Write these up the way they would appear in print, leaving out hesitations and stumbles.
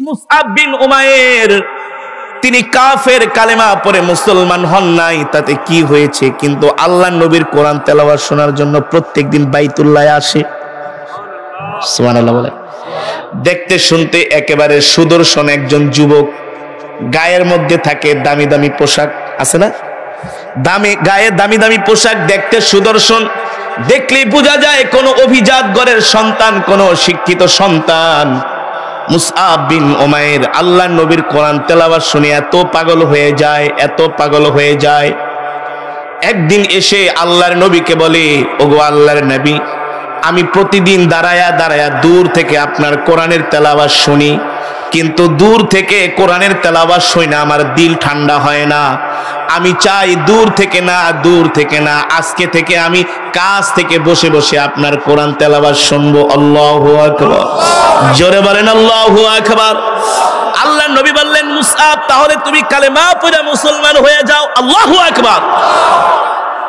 মুসআব বিন উমাইর তিনি কাফের, কালেমা পড়ে মুসলমান হন নাই, তাতে কি হয়েছে? কিন্তু আল্লাহর নবীর কোরআন তেলাওয়াত শোনার জন্য প্রত্যেকদিন বাইতুল্লাহে আসে। সুবহানাল্লাহ বলে। দেখতে শুনতে একেবারে সুদর্শন একজন যুবক, গায়ের মধ্যে থাকে দামি দামি পোশাক, আছে না? গায়ে দামি দামি পোশাক, দেখতে সুদর্শন, দেখলেই বোঝা যায় কোন অভিজাত ঘরের সন্তান, কোন শিক্ষিত সন্তান। মুসআব বিন উমাইর আল্লাহর নবীর কোরআন তেলাওয়াত শুনে এত পাগল হয়ে যায়, এত পাগল হয়ে যায়। একদিন এসে আল্লাহর নবীকে বলে, ওগো আল্লাহর নবী, আমি প্রতিদিন দাঁড়ায়া দাঁড়ায়া দূর থেকে আপনার কোরআনের তেলাওয়াত শুনি, কিন্তু দূর থেকে কোরআনের তেলাওয়াত শুনে আমার দিল ঠান্ডা হয় না। আমি চাই দূর থেকে না, আজকে থেকে আমি কাছ থেকে বসে বসে আপনার কোরআন তেলাওয়াত শুনবো। আল্লাহু আকবার, জোরে বলেন আল্লাহু আকবার। আল্লাহর নবী বললেন, মুসআব, তাহলে তুমি কালেমা পড়ে মুসলমান হয়ে যাও। আল্লাহু আকবার।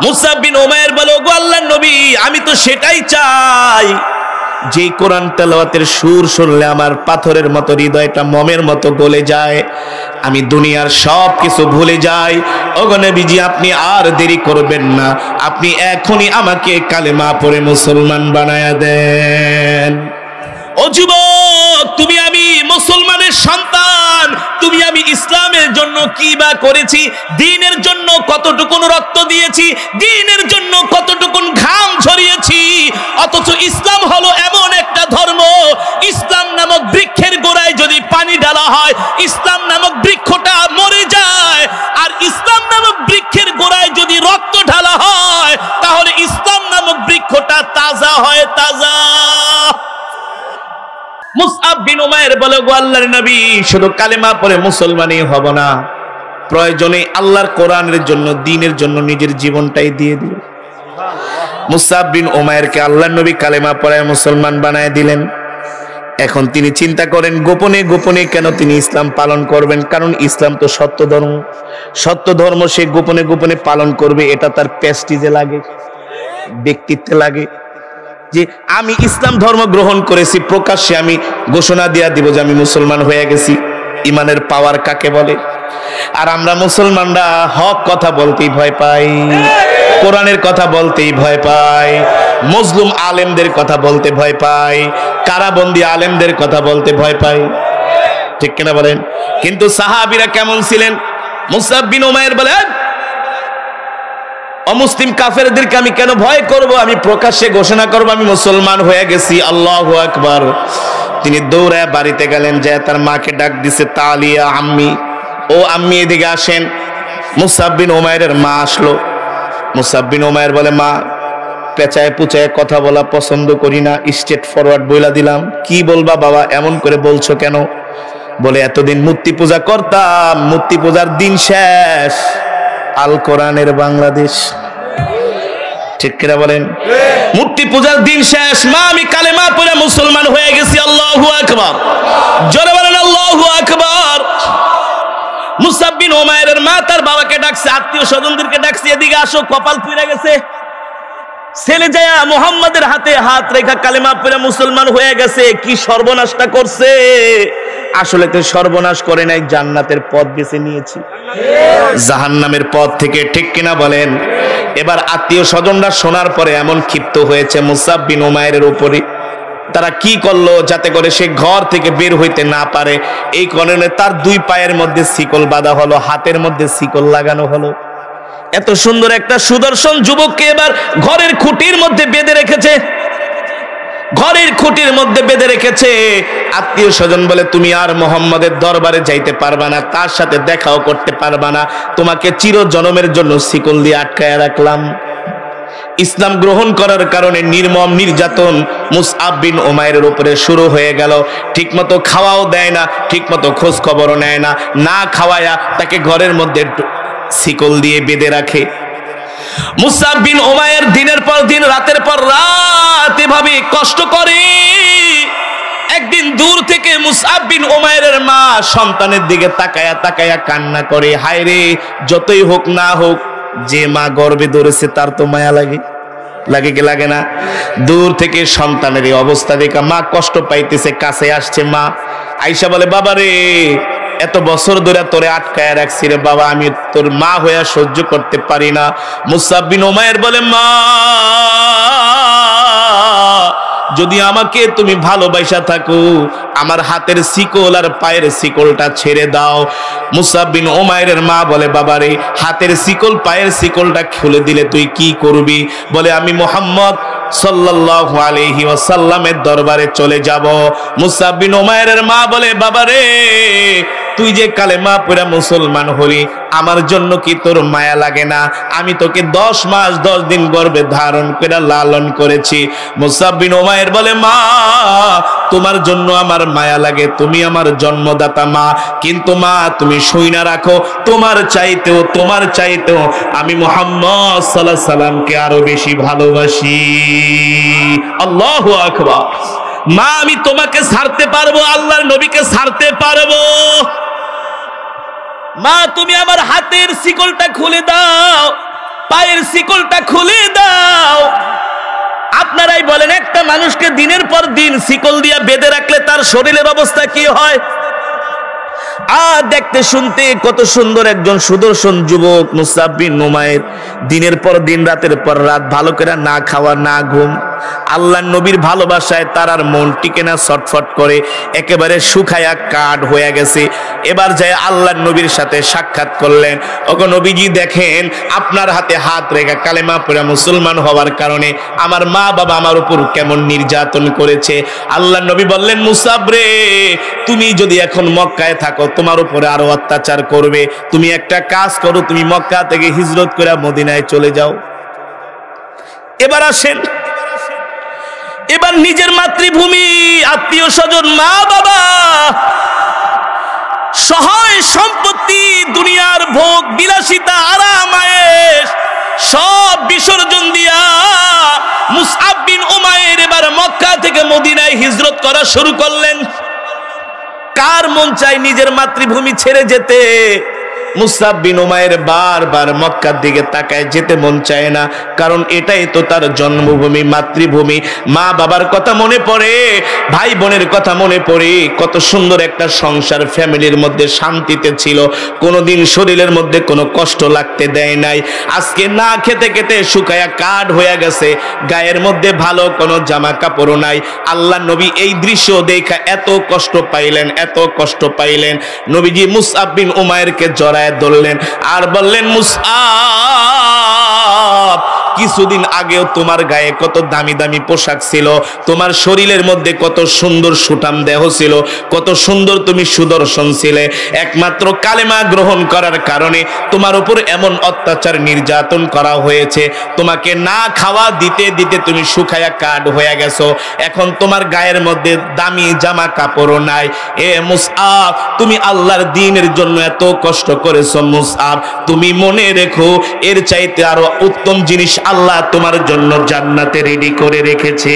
মুসআব বিন উমাইর বলে, ওগো আল্লাহর নবী, আমি তো সেটাই চাই, যে কোরআন তেলাওয়াতের সুর শুনলে আমার পাথরের মতো হৃদয়টা মোমের মতো গলে যায়, আমি দুনিয়ার সব কিছু ভুলে যাই। ওগো নবীজি, আপনি আর দেরি করবেন না, আপনি এখনই আমাকে কালেমা পড়ে মুসলমান বানায়া দেন। ও যুবক, তুমি আমি মুসলমানের সন্তান, তুমি আমি ইসলামের জন্য কি বা করেছি, দ্বীনের জন্য কতটুকুন রক্ত দিয়েছি, দ্বীনের জন্য কতটুকুন ঘাম ঝরিয়েছি। অথচ ইসলাম হলো এমন একটা ধর্ম, ইসলাম নামক বৃক্ষের গোড়ায় যদি পানি ঢালা হয়, ইসলাম নামক বৃক্ষটা মরে যায়। আর ইসলাম নামক বৃক্ষের গোড়ায় যদি রক্ত ঢালা হয়, তাহলে ইসলাম নামক বৃক্ষটা তাজা হয়, তাজা। মুসআব বিন উমাইর বলে, গো আল্লাহর নবী, শুধু কালেমা পড়ে মুসলমানই হব না, প্রয়োজনে আল্লাহর কোরআনের জন্য, দ্বীনের জন্য নিজের জীবনটাই দিয়ে দিল। মুসআব বিন উমাইরকে আল্লাহর নবী কালেমা পড়ায় মুসলমান বানায় দিলেন। এখন তিনি চিন্তা করেন, গোপনে গোপনে কেন তিনি ইসলাম পালন করবেন? কারণ ইসলাম তো সত্য ধর্ম, সত্য ধর্ম সে গোপনে গোপনে পালন করবে, এটা তার প্রেস্টিজে লাগে, ব্যক্তিত্বে লাগে। যে আমি ইসলাম ধর্ম গ্রহণ করেছি, প্রকাশ্যে আমি ঘোষণা দিয়া দিব যে আমি মুসলমান হয়ে গেছি। ইমানের পাওয়ার কাকে বলে? আর আমরা মুসলমানরা হক কথা বলতেই ভয় পাই, কোরআনের কথা বলতেই ভয় পাই, মজলুম আলেমদের কথা বলতে ভয় পাই, কারাবন্দী আলেমদের কথা বলতে ভয় পাই, ঠিক কিনা বলেন? কিন্তু সাহাবীরা কেমন ছিলেন? মুসআব বিন উমাইর বলে, অমুসলিম কাফেরদেরকে আমি কেন ভয় করব? আমি প্রকাশ্যে ঘোষণা করব আমি মুসলমান হয়ে গেছি। আল্লাহু আকবার। তিনি দৌড়ায় বাড়িতে গেলেন, যে তার মাকে ডাক দিছে, তালিয়া আম্মি, ও আম্মি এদিকে আসেন। মুসআব বিন উমাইরের মা আসলো। মুসআব বিন উমাইর বলে, মা, পেঁচায় পুচায় কথা বলা পছন্দ করি না, স্ট্রেট ফরওয়ার্ড বইলা দিলাম। কি বলবা বাবা, এমন করে বলছো কেন? বলে, এতদিন মূর্তি পূজা করতাম, মূর্তি পূজার দিন শেষ, আল কোরআনের বাংলাদেশ, ঠিক কিনা বলেন? মূর্তি পূজার দিন শেষ, মা আমি কালেমা পড়ে মুসলমান হয়ে গেছি। আল্লাহু আকবার, জোরে বলেন আল্লাহু আকবার। মুসআব বিন উমাইরের মা তার বাবাকে ডাকছে, আত্মীয় স্বজনদেরকে ডাকছে, এদিকে আসো, কপাল পুড়ে গেছে। ছেলে যায় মুহাম্মাদের হাতে হাত রেখা কালেমা পড়ে মুসলমান হয়ে গেছে। কি সর্বনাশটা করছে! আসলে তো সর্বনাশ করে নাই, জান্নাতের পথ বেছে নিয়েছি জাহান্নামের পথ থেকে, ঠিক কিনা বলেন? এবার আত্মীয় স্বজনরা শোনার পরে এমন ক্ষিপ্ত হয়েছে মুসআব বিন উমাইরের উপরে। তারা কি করলো যাতে করে সে ঘর থেকে বের হইতে না পারে, এই কারণে তার দুই পায়ের মধ্যে শিকল বাঁধা হলো, হাতের মধ্যে শিকল লাগানো হলো। এত সুন্দর একটা সুদর্শন যুবককে এবার ঘরের খুঁটির মধ্যে বেঁধে রেখেছে, ঘরের খুঁটির মধ্যে বেঁধে রেখেছে। আত্মীয় স্বজন বলে, তুমি আর মুহাম্মাদের দরবারে যাইতে পারবা না, তার সাথে দেখাও করতে পারবা না, তোমাকে চিরজনমের জন্য শিকল দিয়ে আটকায় রাখলাম। ইসলাম গ্রহণ করার কারণে নির্মম নির্যাতন মুসআব বিন উমাইরের উপরে শুরু হয়ে গেল। ঠিকমতো খাওয়াও দেয় না, ঠিকমতো খোঁজ খবরও নেয় না, না খাওয়ায়া তাকে ঘরের মধ্যে শিকল দিয়ে বেঁধে রাখে। মুসআব বিন উমাইর দিনের পর দিন, রাতের পর রাত এভাবে কষ্ট করে। একদিন দূর থেকে মুসআব বিন উমাইরের মা সন্তানের দিকে তাকায়া তাকায়া কান্না করে, হায় রে, যতই হোক না হোক, যে মা গর্ভে ধরেছে তার তো মায়া লাগে, লাগে কি লাগে না? দূর থেকে সন্তানের এই অবস্থা দেখে মা কষ্ট পাইতেছে, কাছে আসছে মা, আয়েশা বলে বাবা রে এত বছর ধরে তোরে আটকায় রাখছি রে বাবা, আমি তোর মা হইয়া সহ্য করতে পারি না। মুসআব বিন উমাইর বলে মা যদি আমাকে তুমি ভালোবাসা থাকো আমার হাতের শিকল আর পায়ের শিকলটা ছেড়ে দাও। মুসআব বিন উমাইরের মা বলে বাবারে হাতের শিকল পায়ের শিকলটা খুলে দিলে তুই কি করবি? বলে আমি মুহাম্মদ সাল্লাল্লাহু আলাইহি ওয়াসাল্লামের দরবারে চলে যাব। মুসআব বিন উমাইরের মা বলে বাবারে তুই যে কালেমা পড়া মুসলমান হলি আমার জন্য কি তোর মায়া লাগে না? আমি তোকে 10 মাস 10 দিন গর্ভে ধারণ করে লালন করেছি। মুসআব বিন উমাইর বলে মা তোমার জন্য আমার মায়া লাগে, তুমি আমার জন্মদাতা মা, কিন্তু মা তুমি শুইনা রাখো তোমার চাইতেও আমি মুহাম্মদ সাল্লাল্লাহু আলাইহি সাল্লামকে আরো বেশি ভালোবাসি। আল্লাহু আকবার। মা আমি তোমাকে ছাড়তে পারবো, আল্লাহর নবীকে ছাড়তে পারবো? মা তুমি আমার হাতের শিকলটা খুলে দাও, পায়ের শিকলটা খুলে দাও। আপনারাই বলেন একটা মানুষকে দিনের পর দিন শিকল দিয়া বেঁধে রাখলে তার শরীরের অবস্থা কি হয়? আর দেখতে শুনতে কত সুন্দর একজন সুদর্শন যুবক মুসআব বিন উমাইর, দিনের পর দিন রাতের পর রাত ভালো করে না খাওয়া না ঘুম, আল্লাহর নবীর ভালোবাসায় তার আর মন টিকে না, ছটফট করে একেবারে শুকায়া কাঠ হয়ে গেছে। এবার যায় আল্লাহর নবীর সাথে সাক্ষাৎ করলেন। ওগো নবীজি দেখেন আপনার হাতে হাত রেখে কালেমা পড়ে মুসলমান হওয়ার কারণে আমার মা বাবা আমার উপর কেমন নির্যাতন করেছে। আল্লাহর নবী বললেন মুসআব রে তুমি যদি এখন মক্কায় থাকো তোমার উপরে আরো অত্যাচার করবে, তুমি একটা কাজ করো তুমি মক্কা থেকে হিজরত করে মদিনায় চলে যাও। এবার আসেন, এবার নিজের মাতৃভূমি আত্মীয় স্বজন মা বাবা সহায় সম্পত্তি দুনিয়ার ভোগ বিলাসিতা আরাম আয়েশ সব বিসর্জন দিয়া মুসআব বিন উমাইর এবার মক্কা থেকে মদিনায় হিজরত করা শুরু করলেন। কার মন চায় নিজের মাতৃভূমি ছেড়ে যেতে? মুসআব বিন উমাইর বারবার মক্কার দিকে তাকায়, যেতে মন চায় না, কারণ এটাই তো তার জন্মভূমি মাতৃভূমি। মা বাবার কথা মনে পড়ে, ভাই বোনের কথা মনে পড়ে, কত সুন্দর একটা সংসার ফ্যামিলির মধ্যে শান্তিতে ছিল, কোনোদিন শরীরের মধ্যে কোনো কষ্ট লাগতে দেয় নাই। আজকে না খেতে খেতে শুকায়া কাঠ হয়ে গেছে, গায়ের মধ্যে ভালো কোনো জামা কাপড় নাই। আল্লাহ নবী এই দৃশ্য দেখা এত কষ্ট পাইলেন, নবীজি মুসআব বিন উমাইরকে জড়ায় ধরলেন আর বললেন মুসআব কিছুদিন আগেও তোমার গায়ে কত দামি দামি পোশাক ছিল, তোমার শরীরের মধ্যে কত সুন্দর সুঠাম দেহ ছিল, কত সুন্দর তুমি সুদর্শন ছিলে, একমাত্র কালেমা গ্রহণ করার কারণে তোমার উপর এমন অত্যাচার নির্যাতন করা হয়েছে, তোমাকে না খাওয়া দিতে দিতে তুমি শুকায়া কাঠ হয়ে গেছো, এখন তোমার গায়ের মধ্যে দামি জামা কাপড়ও নাই। এ মুসআব তুমি আল্লাহর দ্বীনের জন্য এত কষ্ট করেছো মুসআব, তুমি মনে রেখো এর চাইতে আরো উত্তম জিনিস আল্লাহ তোমার জন্য জান্নাতে রেডি করে রেখেছে।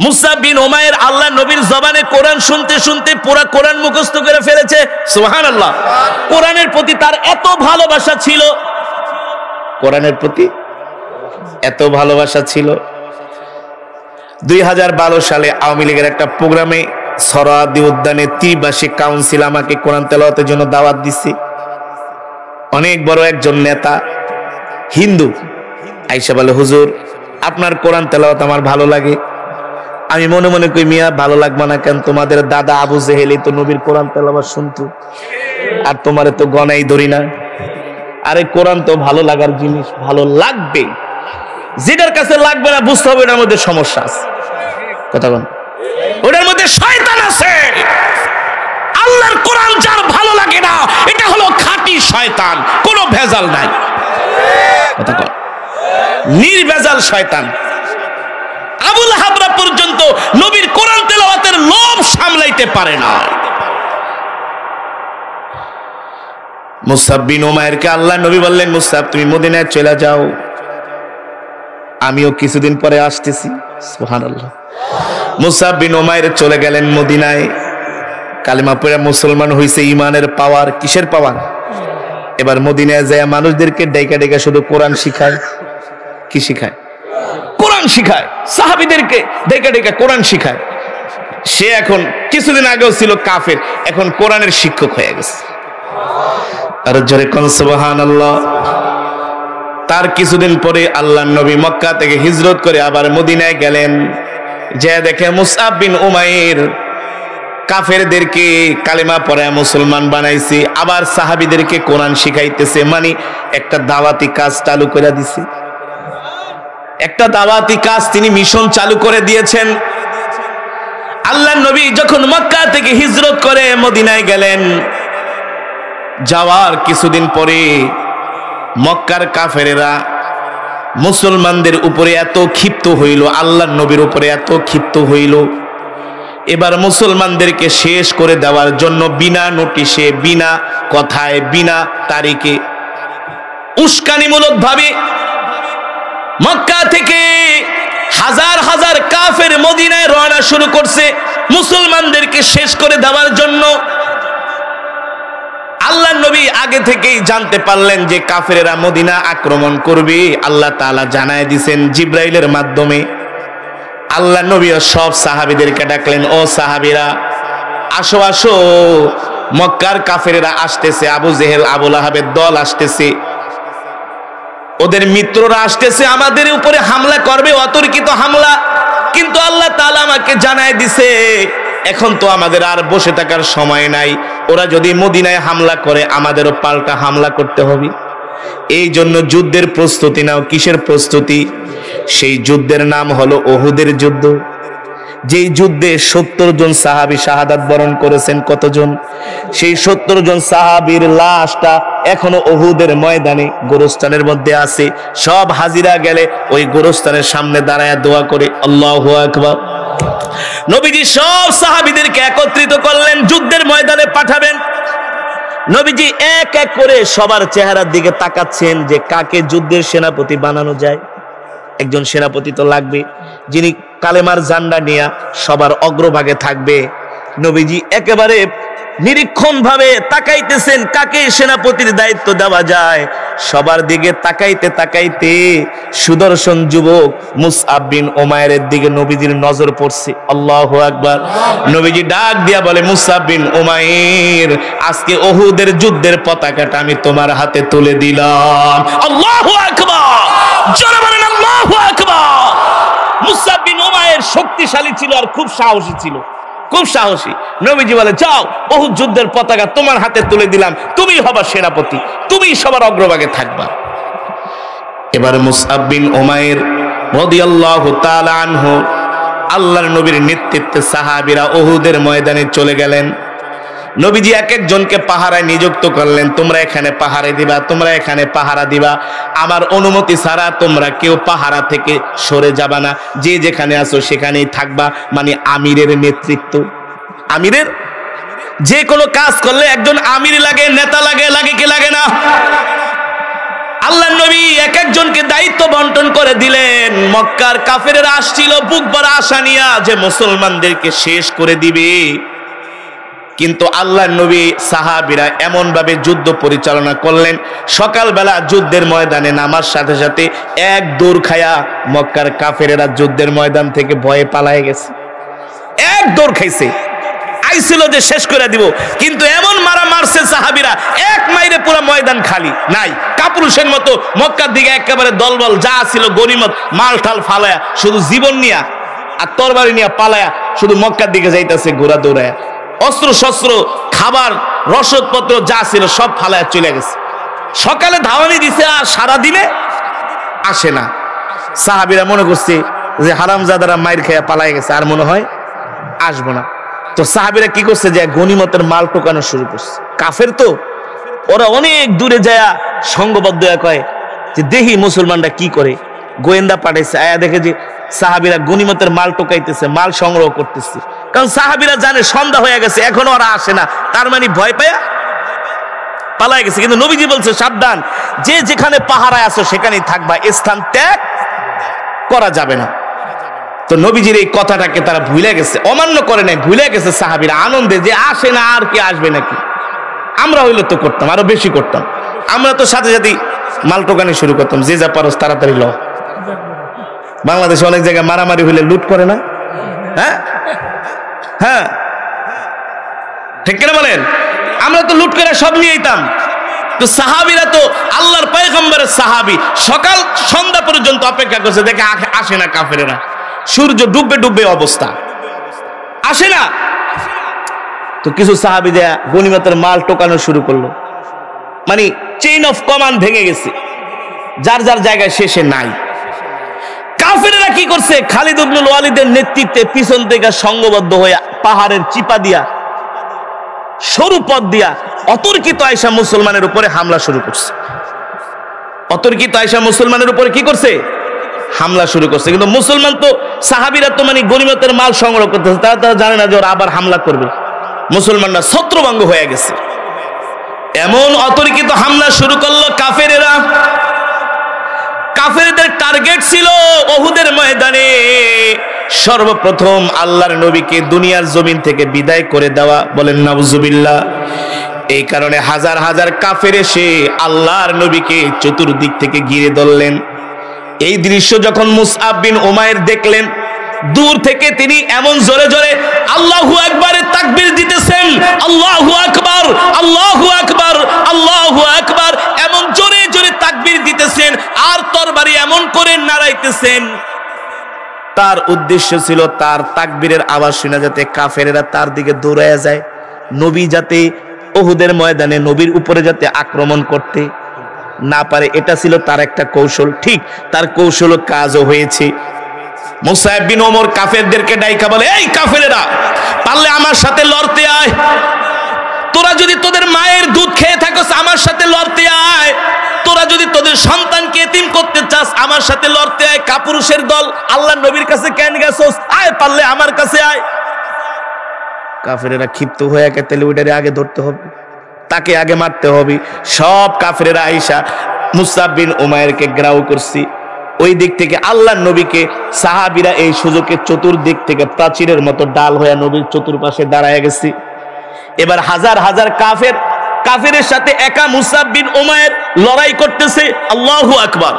মুসআব বিন উমাইর আল্লাহ নবীর জবানে কোরআন শুনতে শুনতে পুরো কোরআন মুখস্থ করে ফেলেছে। সুবহানাল্লাহ। কোরআনের প্রতি তার এত ভালোবাসা ছিল, কোরআনের প্রতি এত ভালোবাসা ছিল। 2012 সালে আওয়ামী লীগের একটা প্রোগ্রামে সরাদি উদ্যানে ত্রিবার্ষিক কাউন্সিল আমাকে কোরআন তেলাওয়াতের জন্য দাওয়াত দিচ্ছে। অনেক বড় একজন নেতা হিন্দু আইসা বলে হুজুর আপনার কোরআন তেলাওয়াত আমার ভালো লাগে। আমি মনে মনে কই মিয়া ভালো লাগবে না কেন, তোমাদের দাদা আবু জেহেলি তো নবীর কোরআন তেলাওয়াত শুনতো, আর তোমারে তো গনাই ধরি না। আরে কোরআন তো ভালো লাগার জিনিস, ভালো লাগবে, যেটার কাছে লাগবে না বুঝতে হবে ওটার মধ্যে সমস্যা আছে। কথা বল, ওটার মধ্যে শয়তান আছে। আল্লাহর কোরআন যার ভালো লাগে না এটা হলো খাঁটি শয়তান, কোনো ভেজাল নাই। কথা বল, নির্ভেজাল শয়তান। আবু লাহাবরা পর্যন্ত নবীর কোরআন তেলাওয়াতের লোভ সামলাইতে পারে না। মুসআব বিন উমাইরকে আল্লাহ নবী বললেন মুসআব তুমি মদিনায় চলে যাও, আমিও কিছুদিন পরে আসতেছি। সুবহানাল্লাহ। মুসআব বিন উমাইর চলে গেলেন মদিনায়, কালেমা পড়ে মুসলমান হইছে, ইমানের পাওয়ার, কিসের পাওয়ার? এবার মদিনায় যায় মানুষদেরকে ডেকে ডেকে শুধু কোরআন শিখায়। কি শিখায়? কোরআন শিখায়। সাহাবীদেরকে ডেকে ডেকে কোরআন শিখায়। সে এখন কিছুদিন আগেও ছিল কাফের, এখন কোরআনের শিক্ষক হয়ে গেছে। আর জোরে কোন সুবহানাল্লাহ। তার কিছুদিন পরে আল্লাহর নবী মক্কা থেকে হিজরত করে আবার মদিনায় গেলেন, যে দেখে মুসআব বিন উমাইর কাফেরদেরকে কালেমা পড়ে মুসলমান বানাইছে, আবার সাহাবীদেরকে কোরআন শিখাইতেছে, মানে একটা দাওয়াতি কাজ চালু করে দিছে, একটা দাওয়াতি কাজ তিনি মিশন চালু করে দিয়েছেন। আল্লাহর নবী যখন মক্কা থেকে হিজরত করে মদিনায় গেলেন, যাওয়ার কিছুদিন পরে মক্কার কাফেরেরা মুসলমানদের উপরে এত ক্ষিপ্ত হইল, আল্লাহর নবীর উপরে এত ক্ষিপ্ত হইল, এবার মুসলমানদেরকে শেষ করে দেওয়ার জন্য বিনা নোটিশে, বিনা কথায়, বিনা তারিখে উস্কানিমূলক ভাবে মক্কা থেকে হাজার হাজার কাফের মদিনায় রওনা শুরু করছে মুসলমানদেরকে শেষ করে দেওয়ার জন্য। আল্লাহর নবী আগে থেকেই জানতে পারলেন যে কাফেরেরা মদিনা আক্রমণ করবে, আল্লাহ তাআলা জানায় দিয়েছেন জিব্রাইলের মাধ্যমে। আল্লাহর নবী সব সাহাবীদেরকে ডাকলেন, ও সাহাবীরা আসো আসো, মক্কার কাফেরেরা আসতেছে, আবু জেহেল আবু লাহাবের দল আসতেছে, ওদের মিত্ররা আসতেছে, আমাদের উপরে হামলা করবে, অতর্কিত হামলা। কিন্তু আল্লাহ তাআলা আমাকে জানায় দিছে এখন তো আমাদের আর বসে থাকার সময় নাই, ওরা যদি মদিনায় হামলা করে আমাদেরও পাল্টা হামলা করতে হবে, এই জন্য যুদ্ধের প্রস্তুতি নাও। কিসের প্রস্তুতি? সেই যুদ্ধের নাম হলো উহুদের যুদ্ধ, যেই যুদ্ধে 70 জন সাহাবী শাহাদাত বরণ করেছেন। কতজন? সেই 70 জন সাহাবীর লাশটা এখনো উহুদের ময়দানে গোরস্থানের মধ্যে আছে। সব হাজিরা গেলে ওই গোরস্থানের সামনে দাঁড়ায় দোয়া করে আল্লাহু আকবার। নবীজি সব সাহাবীদেরকে একত্রিত করলেন, যুদ্ধের ময়দানে পাঠাবেন। নবীজি এক এক করে সবার চেহারার দিকে তাকাচ্ছেন যে কাকে যুদ্ধের সেনাপতি বানানো যায়। একজন সেনাপতি তো লাগবে, যিনি কালেমার জান্ডা নিয়ে সবার অগ্রভাগে থাকবে। নবীজি একেবারে নিরীক্ষণ ভাবে তাকাইতেছেন কাকে সেনাপতির দায়িত্ব দেওয়া যায়। সবার দিকে তাকাইতে তাকাইতে সুদর্শন যুবক মুসআব বিন উমাইরের দিকে নবীজির নজর পড়ছে। আল্লাহু আকবার। নবীজি ডাক দিয়া বলে, মুসআব বিন উমাইর, আজকে উহুদের যুদ্ধের পতাকাটা আমি তোমার হাতে তুলে দিলাম। আল্লাহু আকবার, জোরে বলেন আল্লাহু আকবার। মুসআব বিন উমাইর শক্তিশালী ছিল আর খুব সাহসী ছিল, খুব সাহসী। নবীজি বলে, যাও, উহুদ যুদ্ধের পতাকা তোমার হাতে তুলে দিলাম, তুমি হবা সেনাপতি, তুমি সবার অগ্রভাগে থাকবা। এবার মুসআব বিন উমাইর রাদিয়াল্লাহু তাআলা আনহু আল্লাহর নবীর নেতৃত্বে সাহাবীরা উহুদের ময়দানে চলে গেলেন। নবীজি এক একজনকে পাহারায় নিযুক্ত করলেন, তোমরা এখানে পাহারা দিবা, তোমরা এখানে পাহারা দিবা, আমার অনুমতি ছাড়া তোমরা কেউ পাহারা থেকে সরে যাবা না, যে যেখানে আছো সেখানেই থাকবা। মানে আমিরের নেতৃত্ব, আমিরের যে কোনো কাজ করলে একজন আমির লাগে, নেতা লাগে, লাগে কি লাগে না? আল্লাহর নবী এক একজনকে দায়িত্ব বন্টন করে দিলেন। মক্কার কাফেরেরা আসছিল বুক ভরা আশা নিয়া যে মুসলমানদেরকে শেষ করে দিবে, কিন্তু আল্লাহর নবী সাহাবীরা এমন ভাবে যুদ্ধ পরিচালনা করলেন, সকালবেলা যুদ্ধের ময়দানে নামার সাথে সাথে এক দৌড় খায়া মক্কার কাফেরেরা যুদ্ধের ময়দান থেকে ভয়ে পালায়ে গেছে। এক দৌড় খাইছে, আইছিল যে শেষ করে দিব, কিন্তু এমন মারা মারছে সাহাবীরা, এক মাইরে পুরো ময়দান খালি নাই, কাপুরুষের মতো মক্কার দিকে একেবারে দলবল যা ছিল গনিমত মাল ঠাল ফালায়া, শুধু জীবন নিয়া আর তরবারি নিয়া পালায়া শুধু মক্কার দিকে যাইতেছে ঘোড়া দৌড়ায়া, অস্ত্র শস্ত্র খাবার রসদপত্র যা ছিল সব ফালায়া চলে গেছে। সকালে ধাওয়ানি দিছে আর সারা দিনে আসে না। সাহাবীরা মনে করছে যে হারামজাদারা মাইর খেয়া পালায় গেছে, আর মনে হয় আসবো না। তো সাহাবীরা কি করছে, যে গনিমতের মাল টোকানো শুরু করছে। কাফের তো ওরা অনেক দূরে যায় সংঘবদ্ধ কয় যে দেখি মুসলমানরা কি করে। গোয়েন্দা পাঠাইছে, আয়া দেখে যে সাহাবীরা গনিমতের মাল টোকাইতেছে, মাল সংগ্রহ করতেছে। কারণ সাহাবীরা জানে সন্ধ্যা হয়ে গেছে, এখনো ওরা আসে না, তার মানে ভয় পায়া পালায় গেছে। কিন্তু নবীজি বলছে, সাবধান, যে যেখানে পাহারায় আছো সেখানেই থাকবা, স্থান ত্যাগ করা যাবে না। তো নবীজির এই কথাটাকে তারা ভুলে গেছে, অমান্য করে নাই, ভুলে গেছে সাহাবীরা আনন্দে, যে আসে না আর কি আসবে নাকি। আমরা হইলে তো করতাম, আরো বেশি করতাম। আমরা তো সাথে সাথে মাল টোকানি শুরু করতাম, যে যা পারো তাড়াতাড়ি ল। বাংলাদেশে অনেক জায়গায় মারামারি হইলে লুট করে না, হ্যাঁ হ্যাঁ ঠিক কিনা বলেন? আমরা তো লুট করে সব নিয়ে যেতাম, তো সাহাবীরা তো আল্লাহর পয়গম্বরের সাহাবী, সকাল সন্ধ্যা পর্যন্ত অপেক্ষা করছে, দেখে আসে না কাফেরেরা, সূর্য ডুববে ডুববে অবস্থা, আসে না। তো কিছু সাহাবী দেয়া গনিমতের মাল টোকানো শুরু করলো, মানে চেইন অফ কমান্ড ভেঙে গেছে, যার যার জায়গায় শেষে নাই। কাফেরেরা কি করছে? খালিদ ইবনুল ওয়ালিদের নেতৃত্বে পিছন থেকে সংঘবদ্ধ হয়ে পাহাড়ের চিপা দিয়া, সরু পথ দিয়া অতর্কিত আয়েশা মুসলমানের উপরে হামলা শুরু করছে। অতর্কিত আয়েশা মুসলমানের উপরে কি করছে? হামলা শুরু করছে। কিন্তু মুসলমান তো, সাহাবীরা তো মানে গনিমতের মাল সংগ্রহ করতেছে, তারা জানে না যে ওরা আবার হামলা করবে। মুসলমানরা ছত্রভঙ্গ হয়ে গেছে, এমন অতর্কিত হামলা শুরু করলো কাফেরেরা। কাফেরদের টার্গেট ছিল উহুদের ময়দানে সর্বপ্রথম আল্লাহর নবীকে দুনিয়ার জমিন থেকে বিদায় করে দেওয়া। বলেন নাউজুবিল্লাহ। এই কারণে হাজার হাজার কাফের এসে আল্লাহর নবীকে চতুর্দিক থেকে ঘিরে ধরলেন। এই দৃশ্য যখন মুসআব বিন উমাইর দেখলেন, দূর থেকে তিনি এমন জোরে জোরে আল্লাহু আকবারের তাকবীর দিতেছেন, আল্লাহু আকবার, আল্লাহু আকবার, আল্লাহু আকবার, এমন জোরে জোরে তাকবীর দিতেছেন আর তরবারি এমন করে নাড়াইতেছেন। তার উদ্দেশ্য ছিল তার তাকবীরের আওয়াজ শুনে যাতে কাফেরেরা তার দিকে দৌড়ায়া যায়, নবী যাতে উহুদের ময়দানে নবীর উপরে যাতে আক্রমণ করতে না পারে। এটা ছিল তার একটা কৌশল। ঠিক তার কৌশল কাজও হয়েছে। মুসাইব বিন ওমর কাফেরদেরকে ডাইকা বলে, এই কাফেরেরা, পারলে আমার সাথে লড়তে আয়। তোরা যদি তোদের মায়ের দুধ খেয়ে থাকস আমার সাথে লড়তে আয়। তোরা যদি তোদের সন্তানকে এতিম করতে চাস আমার সাথে লড়তে আয়। কাপুরুষের দল, আল্লাহর নবীর কাছে কেন গেছস? আয়, পারলে আমার কাছে আয়। কাফেরেরা ক্ষিপ্ত হয়ে একে তেলে ওইটারে আগে ধরতে হবে, তাকে আগে মারতে হবে। সব কাফেরেরা আইসা মুসাব বিন উমাইরকে গ্রাউ করছি। ওই দিক থেকে আল্লাহর নবীকে সাহাবীরা এই সুযোগে চতুর্দিক থেকে প্রাচীরের মতো ডাল হয়ে নবীর চতুর্পাশে দাঁড়ায় গেছি। এবার হাজার হাজার কাফেরের সাথে একা মুসাব বিন উমাইর লড়াই করতেছে। আল্লাহু আকবার।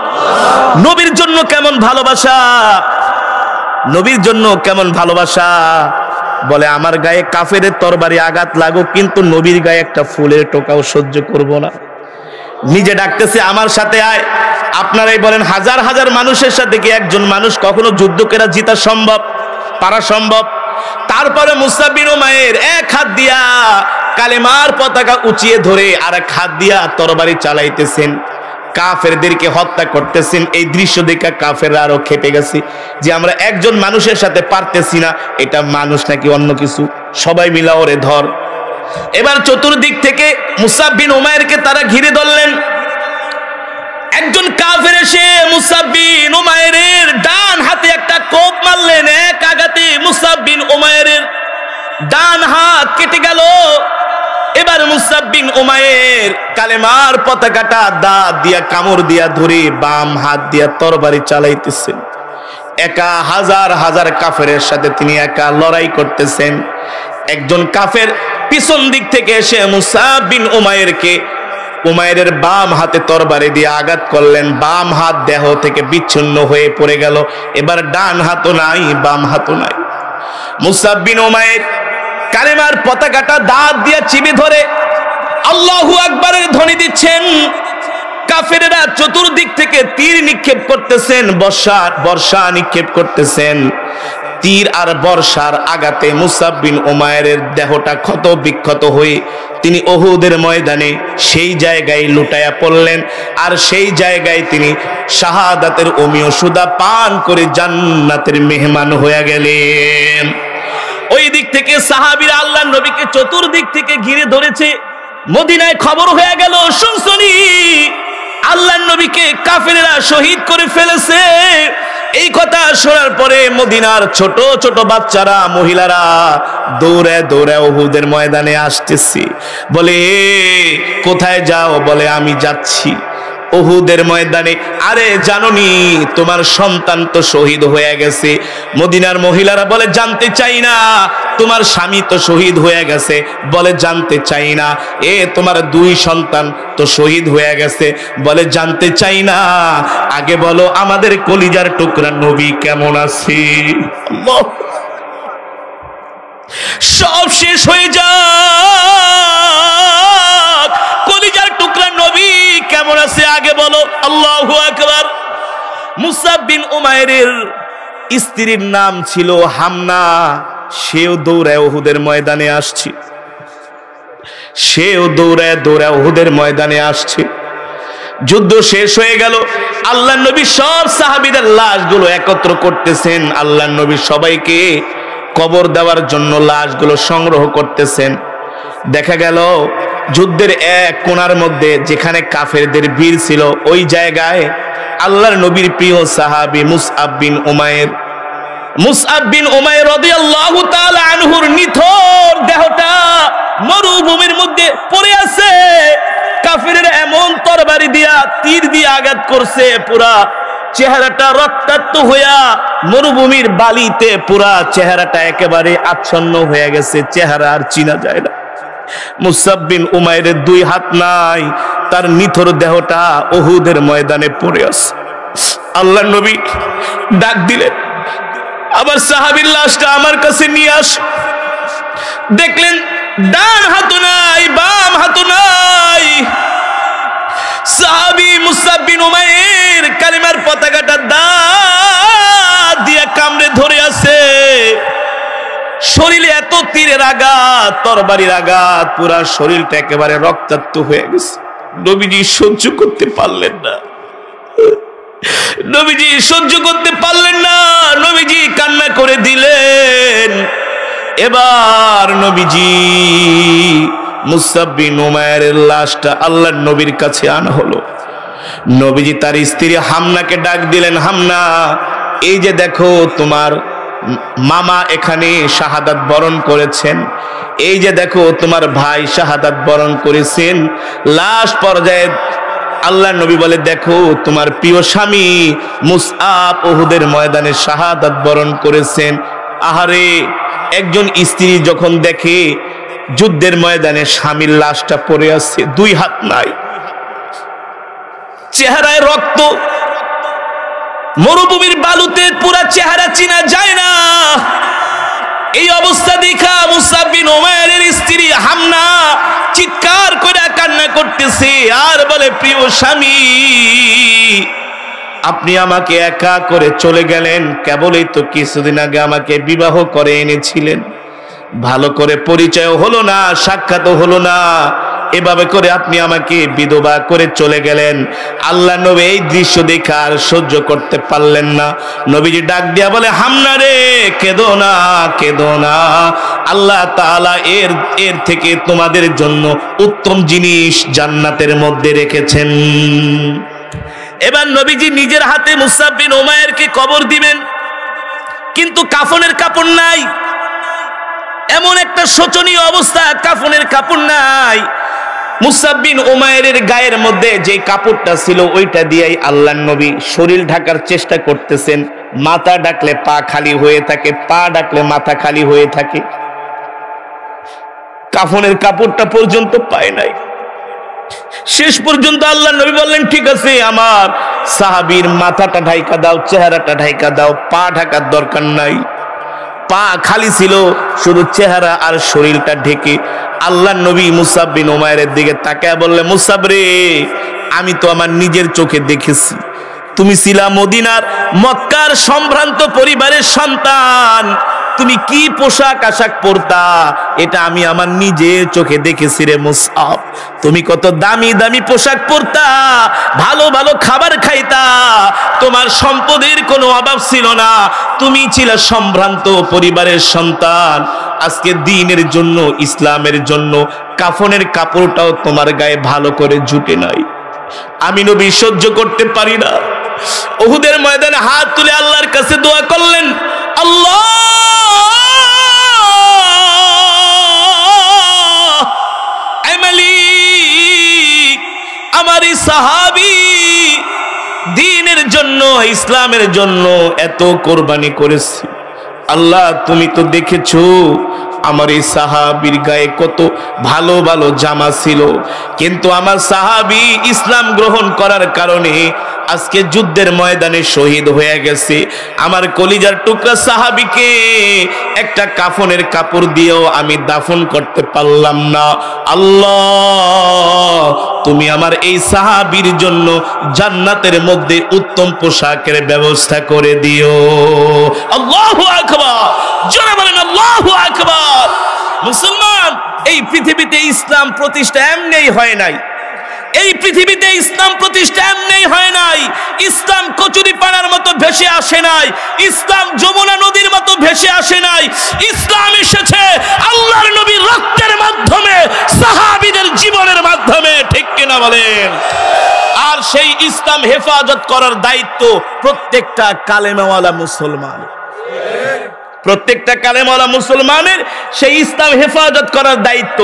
নবীর জন্য কেমন ভালোবাসা, নবীর জন্য কেমন ভালোবাসা। বলে, আমার গায়ে কাফেরের তরবারি আঘাত লাগুক, কিন্তু নবীর গায়ে একটা ফুলের টোকাও সহ্য করব না। নিজে ডাকতেছে, আমার সাথে আয়। আপনারাই বলেন, হাজার হাজার মানুষের সাথে কি একজন মানুষ কখনো যুদ্ধ করে জিতা সম্ভব, পারা সম্ভব? তারপরে মুসাব বিন উমাইর এক হাত দিয়া কালেমার পতাকা উঁচিয়ে ধরে আর এক হাত দিয়া তরবারি চালাইতেছেন, কাফেরদেরকে হত্যা করতেছেন। এই দৃশ্য দেখে কাফেররা আরো খেপে গেছে যে আমরা একজন মানুষের সাথে পারতেছি না, এটা মানুষ নাকি অন্য কিছু, সবাই মিলা ওরে ধর। এবার চতুর্দিক থেকে মুসাব বিন উমাইরকে তারা ঘিরে ধরলেন। একজন কাফের এসে মুসাব বিন উমাইরের ডান হাতে একটা কোপ মারলেন। এক আঘাতে মুসাব বিন উমাইরের ডান হাত কেটে গেল। এবার মুসাব বিন উমাইর কালেমার পতাকাটা দাঁত দিয়া কামড় দিয়া ধরে বাম হাত দিয়া তরবারি চালাইতেছেন। একা হাজার হাজার কাফেরের সাথে তিনি একা লড়াই করতেছেন। একজন কাফের পিছন দিক থেকে এসে মুসাব বিন উমাইরকে উমাইরের বাম হাতে তরবারি দিয়ে আঘাত করলেন। বাম হাত দেহ থেকে বিচ্ছিন্ন হয়ে পড়ে গেল। এবার ডান হাতও নাই, বাম হাতও নাই। মুসাব বিন উমাইর কালেমার পতাকাটা দাঁত দিয়ে চিবি ধরে আল্লাহু আকবারের ধ্বনি দিচ্ছেন। কাফেরেরা চতুর্দিক থেকে তীর নিক্ষেপ করতেছেন, বর্ষা নিক্ষেপ করতেছেন। তীর আর বর্ষার আঘাতে মুসাব বিন উমাইরের দেহটা ক্ষত বিক্ষত হয়ে তিনি উহুদের ময়দানে সেই জায়গায় লুটায়া পড়লেন। আর সেই জায়গায় তিনি শাহাদাতের অমীয় সুধা পান করে জান্নাতের মেহমান হয়ে গেলেন। ওই দিক থেকে সাহাবীরা আল্লাহর নবীকে চতুর্দিক থেকে ঘিরে ধরেছে। মদিনায় খবর হয়ে গেল, শুনছনি আল্লাহর নবীকে কাফেরেরা শহীদ করে ফেলেছে। এই কথা শোনার পরে মদিনার ছোট ছোট বাচ্চারা, মহিলারা দৌড়ে দৌড়ে উহুদের ময়দানে আসতেছি। বলে, কোথায় যাও? বলে, আমি যাচ্ছি উহুদের ময়দানে। আরে জানোনি তোমার সন্তান তো শহীদ হয়ে গেছে। মদিনার মহিলারা বলে, জানতে চাই না। তোমার স্বামী তো শহীদ হয়ে গেছে। বলে, জানতে চাই না। তোমার 2 সন্তান তো শহীদ হয়ে গেছে। বলে, জানতে চাই না। আগে বলো আমাদের কলিজার টুকরা নবী কেমন আছে। সব শেষ হয়ে যাক, কলিজার টুকরা নবী কেমন আছে আগে বলো। আল্লাহু আকবার। মুসআব বিন উমাইরের স্ত্রীর নাম ছিল হামনা। সেও দৌড়ায় উহুদের ময়দানে আসছে, সেও দৌড়ায় দৌড়ায় উহুদের ময়দানে আসছে। যুদ্ধ শেষ হয়ে গেল। আল্লাহর নবী সব সাহাবীদের লাশগুলো একত্র করতেছেন। আল্লাহর নবী সবাইকে কবর দেওয়ার জন্য লাশগুলো সংগ্রহ করতেছেন। দেখা গেল যুদ্ধের এক কোণার মধ্যে যেখানে কাফেরদের বীর ছিল, ওই জায়গায় আল্লাহর নবীর প্রিয় সাহাবী মুসআব বিন উমাইর, মুসআব বিন উমাইর রাদিয়াল্লাহু তাআলা আনহুর নিথর দেহটা মরুভূমির মধ্যে পড়ে আছে। কাফেরের এমন তরবারি দিয়া তীর দিয়ে আঘাত করছে, পুরা চেহারাটা রক্তাক্ত হইয়া মরুভূমির বালিতে পুরা চেহারাটা একেবারে আচ্ছন্ন হয়ে গেছে, চেহারা আর চিনা যায় না। মুসআব বিন উমাইরের দুই হাত নাই, তার নিথর দেহটা উহুদের ময়দানে পড়ে আছে। আল্লাহর নবী ডাক দিলেন, আবার সাহাবীর লাশটা আমার কাছে নিয়ে আস। দেখলেন ডান হাতও নাই, বাম হাতও নাই। সাহাবী মুসআব বিন উমাইর কালিমার পতাকাটা দাঁত দিয়ে কামড়ে ধরে আছে। শরীরে এত তীরের আঘাত, তরবারির আঘাত, পুরা শরীরটা একেবারে রক্তাক্ত হয়ে গেছে। নবীজি সহ্য করতে পারলেন না, নবীজি সহ্য করতে পারলেন না, নবীজি কান্না করে দিলেন। এবার নবীজি মুসআব বিন উমাইরের লাশটা আল্লাহর নবীর কাছে আনা হলো। নবীজি তার স্ত্রী হামনাকে ডাক দিলেন, হামনা, এই যে দেখো তোমার মামা এখানে শাহাদাত বরণ করেছেন, এই যে দেখো তোমার ভাই শাহাদাত বরণ করেছেন। লাশ পর্যায়ে আল্লাহর নবী বলে, দেখো তোমার প্রিয় স্বামী মুসআব উহুদের ময়দানে শাহাদাত বরণ করেছেন। আহারে, একজন স্ত্রী যখন দেখে যুদ্ধের ময়দানে স্বামীর লাশটা পড়ে আছে, দুই হাত নাই, চেহারায় রক্ত, মরুভূমির বালুতে পুরা চেহারা চিনা যায় না, এই অবস্থা দেখা মুসআব বিন উমাইরের স্ত্রী হামনা চিৎকার করে কান্না করতেছে আর বলে, প্রিয় স্বামী, আপনি আমাকে একা করে চলে গেলেন, কেবলই তো কিছুদিন আগে আমাকে বিবাহ করে এনেছিলেন, ভালো করে পরিচয় হলো না, সাক্ষাৎ হলো না, এভাবে করে আপনি আমাকে বিধবা করে চলে গেলেন। আল্লাহ নবী এই দৃশ্য দেখে আর সহ্য করতে পারলেন না। নবীজি ডাক দিয়া বলে, হামনা রে, কেঁদো না, কেঁদো না, আল্লাহ তাআলা এর থেকে তোমাদের জন্য উত্তম জিনিস জান্নাতের মধ্যে রেখেছেন। এবার নবীজি নিজের হাতে মুসআব বিন উমাইরকে কবর দিবেন, কিন্তু কাফনের কাপড় নাই। এমন একটা শোচনীয় অবস্থা, কাফনের কাপড় নাই। মুসআব বিন উমাইরের গায়ের মধ্যে যে কাপড়টা ছিল ওইটা দিয়েই আল্লাহর নবী শরীর ঢাকার চেষ্টা করতেছেন। মাথা ডাকলে পা খালি হয়ে থাকে, পা ডাকলে মাথা খালি হয়ে থাকে, কাফনের কাপড়টা পর্যন্ত পায় নাই। শেষ পর্যন্ত আল্লাহর নবী বললেন, ঠিক আছে, আমার সাহাবীর মাথাটা ঢাইকা দাও, চেহারাটা ঢাইকা দাও, পা ঢাকার দরকার নাই। পা খালি ছিল, শুধু চেহারা আর শরীরটা ঢেকে। আল্লাহর নবী মুসআব বিন উমাইরের দিকে তাকায় বললে, মুসআব রে, আমি তো আমার নিজের চোখে দেখেছি, তুমি ছিলা মদিনার মক্কার সম্ভ্রান্ত পরিবারের সন্তান, তুমি কি পোশাক আশাক পরতা এটা আমি আমার নিজের চোখে দেখেছি রে মুসআব। তুমি কত দামি দামি পোশাক পরতা, ভালো ভালো খাবার খাইতা, তোমার সম্পদের কোনো অভাব ছিল না, তুমি ছিলে সম্ভ্রান্ত পরিবারের সন্তান। আজকে দ্বীনের জন্য, ইসলামের জন্য কাফনের কাপড়টাও তোমার গায়ে ভালো করে জুটে নাই। আমি নবী সহ্য করতে পারি না। উহুদের ময়দানে হাত তুলে আল্লাহর কাছে দোয়া করলেন, আল্লাহ, আমার এই সাহাবী দ্বীনের জন্য, ইসলামের জন্য এত কোরবানি করেছে, আল্লাহ তুমি তো দেখেছো আমার এই সাহাবীর গায়ে কত ভালো ভালো জামা ছিল, কিন্তু আমার সাহাবী ইসলাম গ্রহণ করার কারণে আজকে যুদ্ধের ময়দানে শহীদ হয়ে গেছে। আমার কলিজার টুকরা সাহাবীকে একটা কাফনের কাপড় দিয়েও আমি দাফন করতে পারলাম না। আল্লাহ, তুমি আমার এই সাহাবীর জন্য জান্নাতের মধ্যে উত্তম পোশাকের ব্যবস্থা করে দিও। আল্লাহু আকবার, জোরে বলেন আল্লাহু আকবার। মুসলমান, এই পৃথিবীতে ইসলাম প্রতিষ্ঠা এমনিই হয় নাই। এই পৃথিবীতে ইসলাম প্রতিষ্ঠা এমনিই হয় নাই। ইসলাম কচুরি পানার মতো ভেসে আসে নাই। ইসলাম যমুনা নদীর মতো ভেসে আসে নাই। ইসলাম এসেছে আল্লাহর নবীর রক্তের মাধ্যমে, সাহাবীদের জীবনের মাধ্যমে, ঠিক কিনা বলেন? আর সেই ইসলাম হেফাজত করার দায়িত্ব প্রত্যেকটা কালেমাওয়ালা মুসলমান, প্রত্যেকটা কালেমাওয়ালা মুসলমানের সেই ইসলাম হেফাজত করার দায়িত্ব।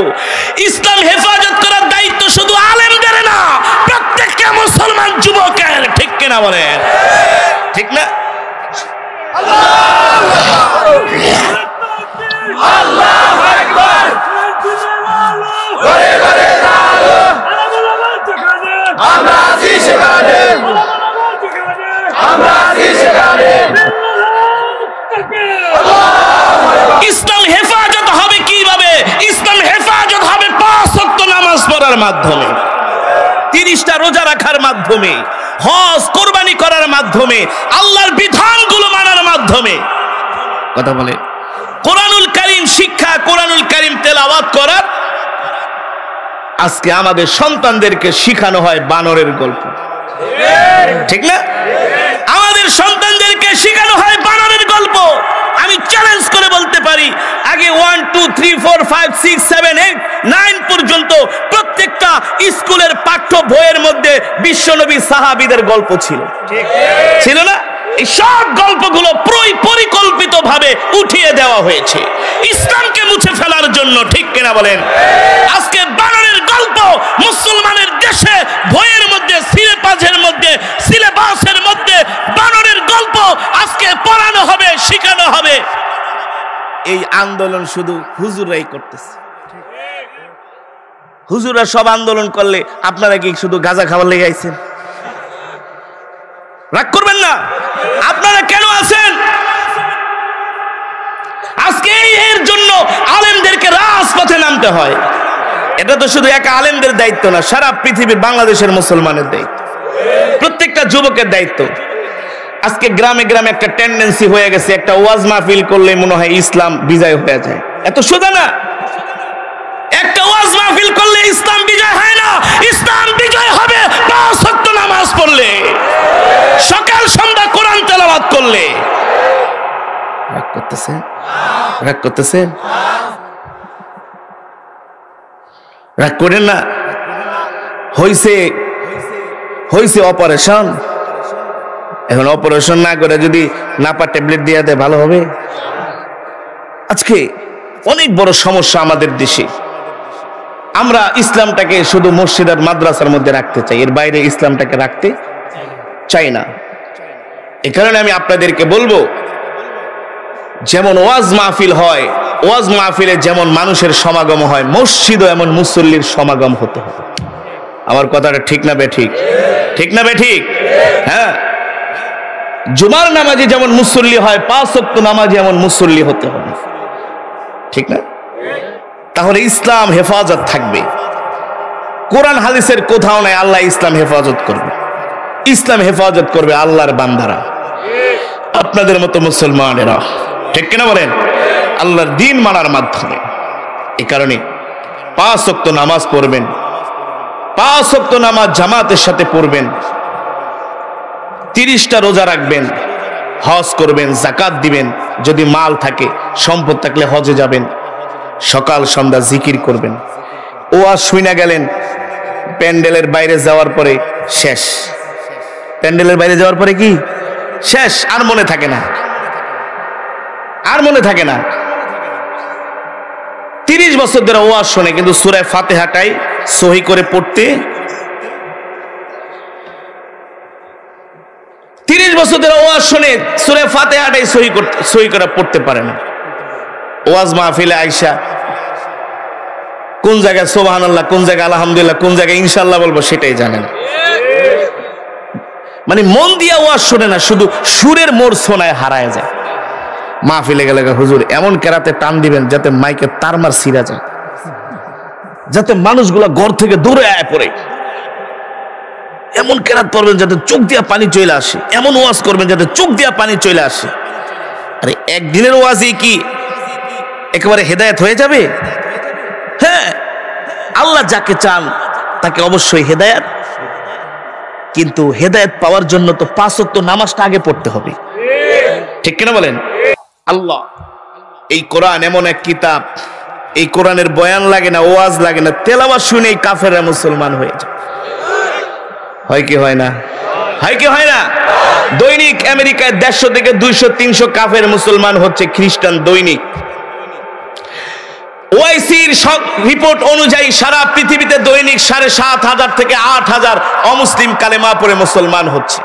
ইসলাম হেফাজত করার দায়িত্ব শুধু আলেমদের না, প্রত্যেকটা মুসলমান যুবকের, ঠিক কিনা বলেন? ঠিক না? আল্লাহু আকবার। ঘরে ঘরে আলো, আমরা আছি সেখানে, আমরা আছি সেখানে। ইসলাম হেফাজত হবে কিভাবে? ইসলাম হেফাজত হবে 5 ওয়াক্ত নামাজ পড়ার মাধ্যমে, 30টা রোজা রাখার মাধ্যমে, হজ কোরবানি করার মাধ্যমে, আল্লাহর বিধানগুলো মানার মাধ্যমে। কথা বলে কোরআনুল কারীম শিক্ষা, কোরআনুল কারীম তেলাওয়াত করার। আজকে আমাদের সন্তানদেরকে শিখানো হয় বানরের গল্প, ঠিক না? আমাদের সন্তানদেরকে শিখানো হয় বানরের গল্প। আমি চ্যালেঞ্জ করে বলতে পারি, আগে 1 2 3 4 5 6 7 8 9 পর্যন্ত প্রত্যেকটা স্কুলের পাঠ্য বইয়ের মধ্যে বিশ্বনবী সাহাবীদের গল্প ছিল, ছিল না? এই সব গল্পগুলো পরিকল্পিতভাবে উঠিয়ে দেওয়া হয়েছে ইসলামকে মুছে ফেলার জন্য, ঠিক কিনা বলেন? আজকে বানরের গল্প মুসলমানের দেশে বইয়ের মধ্যে, সিলেবাসের মধ্যে, সিলেবাসের মধ্যে বানরের গল্প আজকে পড়ানো হবে, শেখানো হবে। এই আন্দোলন শুধু হুজুরাই করতেছে। হুজুরা সব আন্দোলন করলে আপনারা কি শুধু গাঁজা খাবার লেগে আইছেন? রাগ করবেন না। আপনারা কেন আছেন? আজকে এর জন্য আলেমদেরকে রাজপথে নামতে হয়। এটা তো শুধু একা আলেমদের দায়িত্ব না, সারা পৃথিবীর বাংলাদেশের মুসলমানের দায়িত্ব, প্রত্যেকটা যুবকের দায়িত্ব। আজকে গ্রামে গ্রামে একটা টেন্ডেন্সি হয়ে গেছে, একটা ওয়াজ মাহফিল করলে মনে হয় ইসলাম বিজয় হয়ে যায়। এত সোজা না। একটা ওয়াজ মাহফিল করলে ইসলাম বিজয় হয় না। ইসলাম বিজয় হবে 5 ওয়াক্ত নামাজ পড়লে, সকাল সন্ধ্যা কোরআন তেলাওয়াত করলে। রাগ করতেছেন? রাগ করতেছেন? রাগ করেন না। হইছে অপারেশন, এখন অপারেশন না করে যদি নাপা ট্যাবলেট দিয়ে দেয় ভালো হবে? আজকে অনেক বড় সমস্যা আমাদের দেশে। আমরা ইসলামটাকে শুধু মসজিদ আর মাদ্রাসার মধ্যে রাখতে চাই, এর বাইরে ইসলামটাকে রাখতে চাই না। এই কারণে আমি আপনাদেরকে বলবো, যেমন ওয়াজ মাহফিল হয়, ওয়াজ মাহফিলে যেমন মানুষের সমাগম হয়, মসজিদও এমন মুসল্লির সমাগম হতে হবে। আমার কথাটা ঠিক না বেঠিক? ঠিক না বেঠিক? হ্যাঁ, জুমার নামাজে যেমন মুসল্লি হয়, 5 ওয়াক্ত নামাজে এমন মুসল্লি হতে হবে, ঠিক না? তাহলে ইসলাম হেফাজত থাকবে। কোরআন হাদিসের কোথাও নাই আল্লাহ ইসলাম হেফাজত করবে। ইসলাম হেফাজত করবে আল্লাহর বান্দারা, আপনাদের মতো মুসলমানেরা, ঠিক কিনা বলেন? আল্লাহর দ্বীন মানার মাধ্যমে। এই কারণে 5 ওয়াক্ত নামাজ পড়বেন, 5 ওয়াক্ত নামাজ জামাতের সাথে পড়বেন, 30টা রোজা রাখবেন, হজ করবেন, যাকাত দিবেন, যদি মাল থাকে, সম্পদ থাকলে হজে যাবেন, সকাল সন্ধ্যা জিকির করবেন। ওয়াজ শুনে গেলেন, প্যান্ডেলের বাইরে যাওয়ার পরে শেষ। প্যান্ডেলের বাইরে যাওয়ার পরে কি শেষ? আর মনে থাকে না, আর মনে থাকে না। 30 বছর ধরে ওয়াজ শোনে, কিন্তু সূরা ফাতিহাটাই সহি করে পড়তে, 30 বছর ধরে ওয়াজ শোনে, সূরা ফাতিহাটাই সহি করে পড়তে পারে না। ওয়াজ মাহফিলে আইসা কোন জায়গায় সুবহানাল্লাহ, কোন জায়গায় আলহামদুলিল্লাহ, কোন জায়গায় ইনশাআল্লাহ বলবো সেটাই জানে না। মানে মন দিয়া ওয়াজ শোনে না, শুধু সুরের মোড় শোনায় হারায় যায়। মাহফিলে গেলে হুজুর এমন কেরাতে টান দিবেন যাতে মাইকে তারমার ছিঁড়া যায়, যাতে মানুষগুলা ঘর থেকে দূরে আয় পড়ে। এমন কেরাত পড়বেন যাতে চোখ দিয়া পানি চলে আসে, এমন ওয়াজ করবেন যাতে চোখ দিয়া পানি চলে আসে। আরে একদিনের ওয়াজই কি একেবারে হেদায়েত হয়ে যাবে? হ্যাঁ, আল্লাহ যাকে চান তাকে অবশ্যই হেদায়েত, কিন্তু হেদায়েত পাওয়ার জন্য তো 5 ওয়াক্ত নামাজটা আগে পড়তে হবে, ঠিক কিনা বলেন? আল্লাহ, এই কোরআন এমন এক কিতাব, এই কোরআনের বয়ান লাগে না, ওয়াজ লাগে না, তেলাওয়াত শুনেই কাফেররা মুসলমান হয়ে যায়। হয় কি হয় না? হয় কি হয় না? দৈনিক আমেরিকায় 150 থেকে 200-300 কাফের মুসলমান হচ্ছে, খ্রিস্টান দৈনিক। ওআইসির রিপোর্ট অনুযায়ী সারা পৃথিবীতে দৈনিক 7,500 থেকে 8,000 অমুসলিম কালেমা পড়ে মুসলমান হচ্ছে।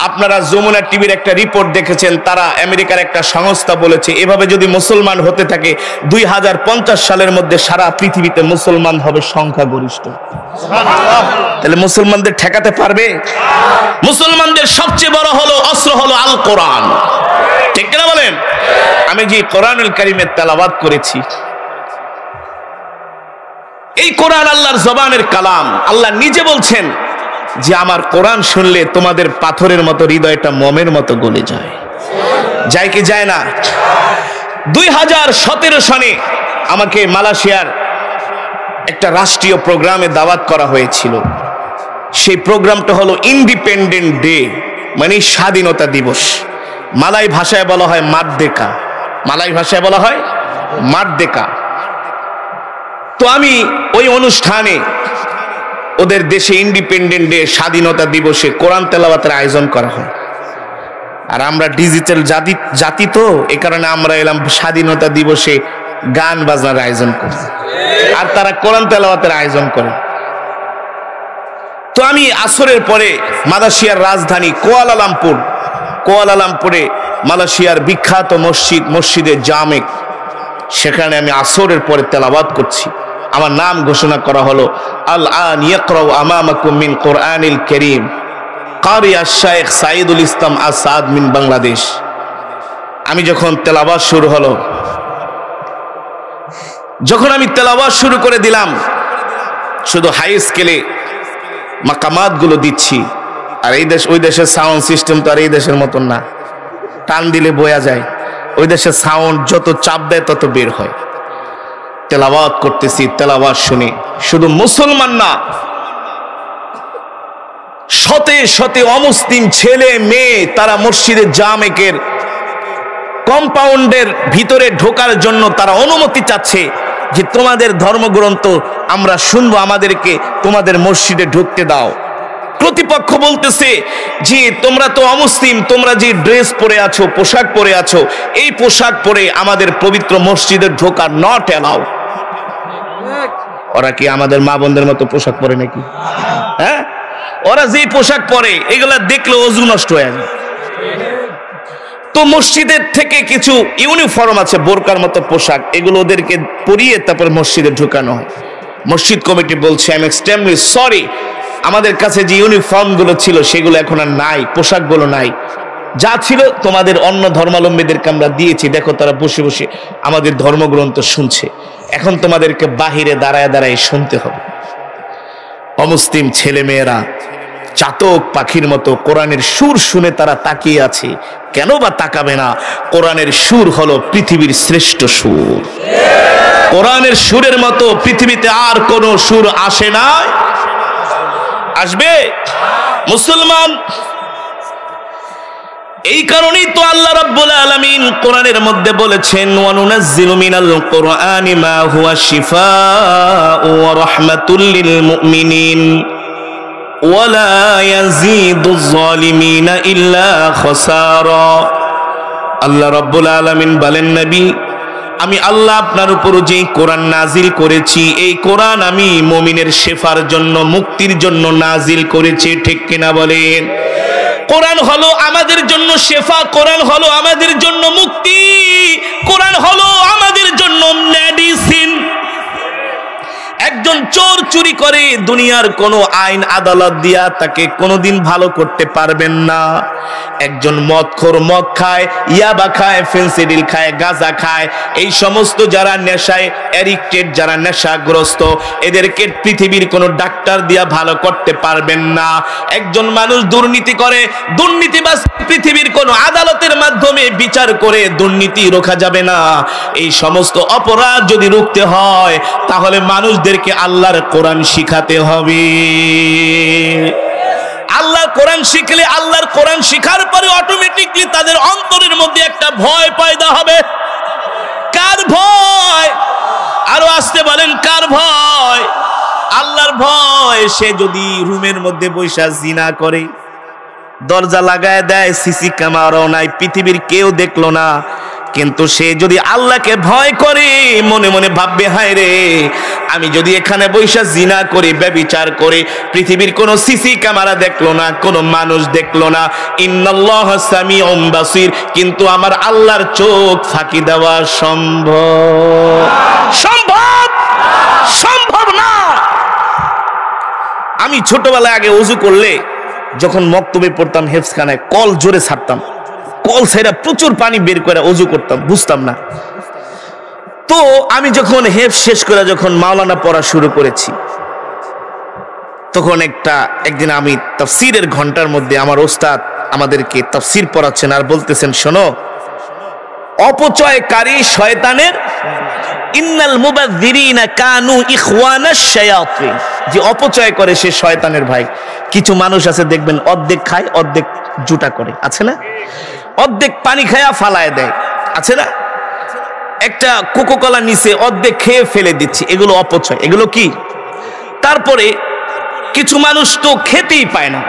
আপনারা যমুনা টিভির একটা রিপোর্ট দেখেছেন, তারা আমেরিকার একটা সংস্থা বলেছে এভাবে যদি মুসলমান হতে থাকে 2050 সালের মধ্যে সারা পৃথিবীতে মুসলমান হবে সংখ্যাগরিষ্ঠ। তাহলে মুসলমানদের ঠেকাতে পারবে? মুসলমানদের সবচেয়ে বড় হলো অস্ত্র হলো আল কোরআন, ঠিক কিনা বলেন? আমি যে কোরআনুল কারীমের তেলাওয়াত করেছি, এই কোরআন আল্লাহর জবানের কালাম। আল্লাহ নিজে বলছেন যে আমার কোরআন শুনলে তোমাদের পাথরের মতো হৃদয়টা মোমের মতো গলে যায়। যায় কি যায় না? 2017 সনে আমাকে মালয়েশিয়ার একটা রাষ্ট্রীয় প্রোগ্রামে দাওয়াত করা হয়েছিল। সেই প্রোগ্রামটা হলো ইন্ডিপেন্ডেন্ট ডে, মানে স্বাধীনতা দিবস। মালাই ভাষায় বলা হয় মার্দেকা, মালাই ভাষায় বলা হয় মার্দেকা। তো আমি ওই অনুষ্ঠানে ওদের দেশে ইন্ডিপেন্ডেন্ট ডে, স্বাধীনতা দিবসে কোরআন তেলাওয়াতের আয়োজন করা হয়। আর আমরা ডিজিটাল জাতি তো, এই কারণে আমরা এলাম স্বাধীনতা দিবসে গান বাজনার আয়োজন করি, আর তারা কোরআন তেলাওয়াতের আয়োজন করে। তো আমি আসরের পরে মালয়েশিয়ার রাজধানী কুয়ালালামপুরে মালয়েশিয়ার বিখ্যাত মসজিদে জামেক, সেখানে আমি আসরের পরে তেলাওয়াত করছি। আমার নাম ঘোষণা করা হলো আল আন ইয়াকরাউ আমামাকুম মিন কোরআনিল কারীম কারি আশ-শাইখ সাইদুল ইসলাম আসাদ মিন বাংলাদেশ। আমি যখন তেলাওয়াত শুরু হলো, যখন আমি তেলাওয়াত শুরু করে দিলাম, শুধু হাই স্কেলে মাকামাত গুলো দিচ্ছি। আর এই দেশ, ওই দেশের সাউন্ড সিস্টেম তো আর এই দেশের মতন না, টান দিলে বয়া যায়। ওই দেশের সাউন্ড যত চাপ দেয় তত বের হয়। তেলাওয়াত করতেছি, তেলাওয়াত শুনে শুধু মুসলমান না, শতে শতে অমুসলিম ছেলে মেয়ে তারা মসজিদে জামেকের কম্পাউন্ডের ভিতরে ঢোকার জন্য তারা অনুমতি চাচ্ছে যে তোমাদের ধর্মগ্রন্থ আমরা শুনবো, আমাদেরকে তোমাদের মসজিদে ঢুকতে দাও। প্রতিপক্ষ বলতেছে যে তোমরা তো অমুসলিম, তোমরা যে ড্রেস পরে আছো, পোশাক পরে আছো, এই পোশাক পরে আমাদের পবিত্র মসজিদে ঢোকা নট অ্যালাউ। ওরা কি আমাদের মা বোনদের মতো পোশাক পরে নাকি? হ্যাঁ, ওরা যে পোশাক পরে এগুলা দেখলে ওযু নষ্ট হয়ে যায়। তো মসজিদের থেকে কিছু ইউনিফর্ম আছে, বোরকার মতো পোশাক, এগুলো ওদেরকে পরিয়ে তারপর মসজিদে ঢুকানো হয়। মসজিদ কমিটি বলছে আই এম এক্সট্রিমলি সরি, আমাদের কাছে যে ইউনিফর্ম গুলো ছিল সেগুলো এখন আর নাই, পোশাকগুলো নাই, যা ছিল তোমাদের অন্য ধর্মাবলম্বীদেরকে আমরা দিয়েছি, দেখো তারা বসে বসে আমাদের ধর্মগ্রন্থ শুনছে, এখন তোমাদেরকে বাহিরে দাঁড়ায় দাঁড়ায় শুনতে হবে। অমুসলিম ছেলে মেয়েরা চাতক পাখির মতো কোরআনের সুর শুনে তারা তাকিয়ে আছে। কেন বা তাকাবে না? কোরআনের সুর হলো পৃথিবীর শ্রেষ্ঠ সুর। কোরআনের সুরের মতো পৃথিবীতে আর কোন সুর আসে না, আসবে? মুসলমান, এই কারণেই তো আল্লাহ রাব্বুল আলামিন কোরআনের মধ্যে বলেছেন ওয়া নুনাজ্জিলু মিনাল কোরআনি মা হুয়া শিফাউ ওয়া রাহমাতুল লিল মুমিনিন ওয়া লা ইয়াজিদুয যালিমিনা ইল্লা খাসারা। আল্লাহ রাব্বুল আলামিন বলেন, নবী আমি আল্লাহ আপনার উপর যেই কোরআন নাজিল করেছি, এই কোরআন আমি মুমিনের শেফার জন্য, মুক্তির জন্য নাজিল করেছি, ঠিক কিনা বলেন? কোরআন হলো আমাদের জন্য শেফা, কোরআন হলো আমাদের জন্য মুক্তি, কোরআন হলো আমাদের জন্য মেডিসিন। একজন চোর চুরি করে দুনিয়ার কোনো আইন আদালত দিয়া তাকে কোনোদিন ভালো করতে পারবেন না। একজন মদখোর মদ খায়, ইয়াবা খায়, ফেন্সিডিল খায়, গাঁজা খায়, এই সমস্ত যারা নেশায় অ্যাডিক্টেড, যারা নেশাগ্রস্ত, এদেরকে পৃথিবীর কোনো ডাক্তার দিয়া ভালো করতে পারবেন না। একজন মানুষ দুর্নীতি করে, দুর্নীতিবাজ পৃথিবীর কোনো আদালতের মাধ্যমে বিচার করে দুর্নীতি রোখা যাবে না। এই সমস্ত অপরাধ যদি রুখতে হয় তাহলে মানুষদেরকে আল্লাহর কোরআন শিখাতে হবে। আল্লাহর কোরআন শিখলে, আল্লাহর কোরআন শিখার পরে অটোমেটিকলি তাদের অন্তরের মধ্যে একটা ভয় পয়দা হবে। কার ভয়? আরো আসতে বলেন, কার ভয়? আল্লাহর ভয়। সে যদি রুমের মধ্যে বৈশা জিনা করে, দরজা লাগায় দেয়, সিসি ক্যামেরাও নাই, পৃথিবীর কেউ দেখলো না, কিন্তু সে যদি আল্লাহকে ভয় করে, মনে মনে ভাববে, হায় রে, আমি যদি এখানে বৈশা জিনা করি, ব্যভিচার করে, পৃথিবীর কোনো সিসি ক্যামেরা দেখলো না, কোনো মানুষ দেখলো না, ইন্নাল্লাহ সামিউম বাসির, কিন্তু আমার আল্লাহর চোখ ফাঁকি দেওয়া সম্ভব? সম্ভব? সম্ভব না। আমি ছোটবেলায় আগে ওযু করলে, যখন মক্তবে পড়তাম হেফজখানায়, কল জোরে ছাড়তাম, কল ছেড়ে প্রচুর পানি বের করে ওযু করতাম, বুঝতাম না। তো আমি যখন হেফজ শেষ করে যখন মাওলানা পড়া শুরু করেছি, তখন একদিন আমি তাফসীরের ঘন্টার মধ্যে আমার ওস্তাদ আমাদেরকে তাফসীর পড়াচ্ছেন আর বলতেছেন, শোনো, অপচয়কারী শয়তানের, ইন্নাল মুবাযযিরিনা কানু ইখওয়ানাশ শায়াতিন, যে অপচয় করে সে শয়তানের ভাই। কিছু মানুষ আছে দেখবেন, অর্ধেক খায় অর্ধেক জুটা করে, আছে না? অর্ধেক পানি খায়া ফালায় দেয়, আছে না? একটা কোকোকোলা নিচে অর্ধেক খেয়ে ফেলে দিচ্ছে, এগুলো অপচয়। এগুলো কি? তারপরে কিছু মানুষ তো খেতেই পায় না,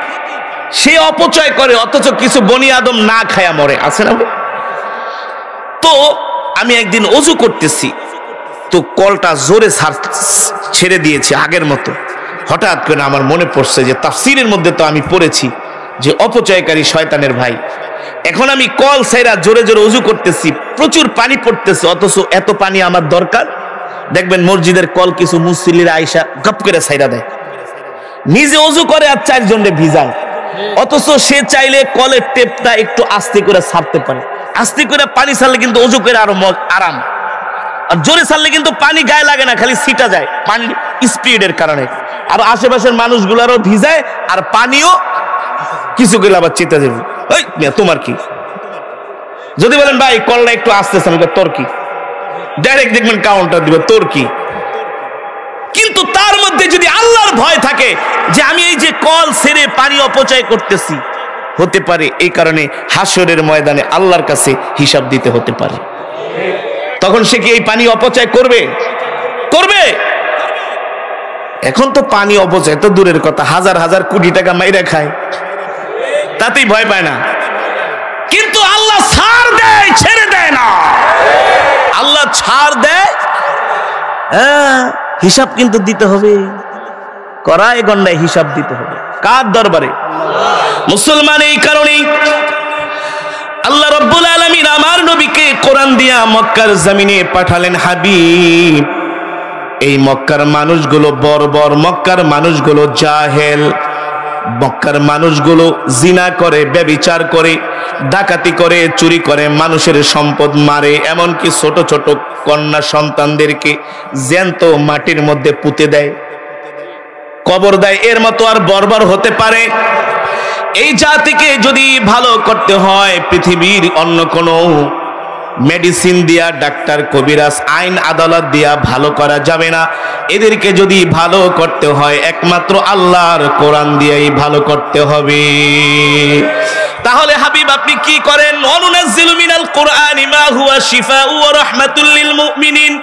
সে অপচয় করে, অথচ কিছু বনি আদম না খায়া মরে, আছে না? তো আমি একদিন ওযু করতেছি, তো কলটা জোরে ছেড়ে দিয়েছি আগের মতো। হঠাৎ করে আমার মনে পড়ছে যে তাফসীরের মধ্যে তো আমি পড়েছি যে অপচয়কারী শয়তানের ভাই। এখন আমি কল ছাইরা জোরে জোরে ওযু করতেছি, প্রচুর পানি পড়তেছে, অথচ এত পানি আমার দরকার। দেখবেন মসজিদের কল কিছু মুসল্লিরা আইসা গপ করে ছাইরা দেয়, নিজে ওযু করে আর চারজনকে ভিজায়, অথচ সে চাইলে কলের টেপটা একটু আস্তে করে ছাড়তে পারে। আস্তে করে পানি ছাড়লে কিন্তু ওযু করে আরো আরাম, আর জোরে ছাড়লে কিন্তু পানি গায়ে লাগে না, খালি ছিটা যায় পানি স্পিডের কারণে, আর আশেপাশের মানুষগুলারও ভিজায় আর পানিও কিছু গেলে আবার চিতা যাবে। ওই তোমার কি? যদি বলেন ভাই কলটা একটু আস্তে আস্তে, তোর কি? ডাইরেক্ট দেখবেন কাউন্টার দিবে, তোর কি? কিন্তু তার মধ্যে যদি আল্লাহর ভয় থাকে যে আমি এই যে কল ছেড়ে পানি অপচয় করতেছি, হতে পারে এই কারণে হাসরের ময়দানে আল্লাহর কাছে হিসাব দিতে হতে পারে, তখন সে কি এই পানি অপচয় করবে? করবে? এখন তো পানি অপচয় তো দূরের কথা, হাজার হাজার কোটি টাকা মাইরা খায়, তাতেই ভয় পায় না। কিন্তু আল্লাহ ছাড় দেয়, ছেড়ে দেয় না। আল্লাহ ছাড় দেয়, হ্যাঁ, হিসাব কিন্তু দিতে হবে, কড়ায় গন্ডায় হিসাব দিতে হবে। কার দরবারে? মুসলমান। এই কারণেই আল্লাহ রাব্বুল আলামিন আমার নবীকে কোরআন দিয়া মক্কার জমিনে পাঠালেন হাবিব। এই মক্কার মানুষগুলো বর্বর, মক্কার মানুষগুলো জাহেল, মক্কার মানুষগুলো জিনা করে, ব্যভিচার করে, ডাকাতি করে, চুরি করে, মানুষের সম্পদ মারে, এমনকি ছোট ছোট কন্যা সন্তানদেরকে জ্যান্ত মাটির মধ্যে পুঁতে দেয়, কবর দেয়। এর মতো আর বর্বর হতে পারে? এই জাতিকে যদি ভালো করতে হয়, পৃথিবীর অন্য কোনো মেডিসিন দিয়া, ডাক্তার কবিরাজ, আইন আদালত দিয়া ভালো করা যাবে না। এদেরকে যদি ভালো করতে হয় একমাত্র আল্লাহর কোরআন দিয়েই ভালো করতে হবে। তাহলে হাবিব আপনি কি করেন? অনুনাজ্জিলু মিনাল কুরআনি মা হুয়া শিফাউ ওয়া রাহমাতুল লিল মুমিনিন।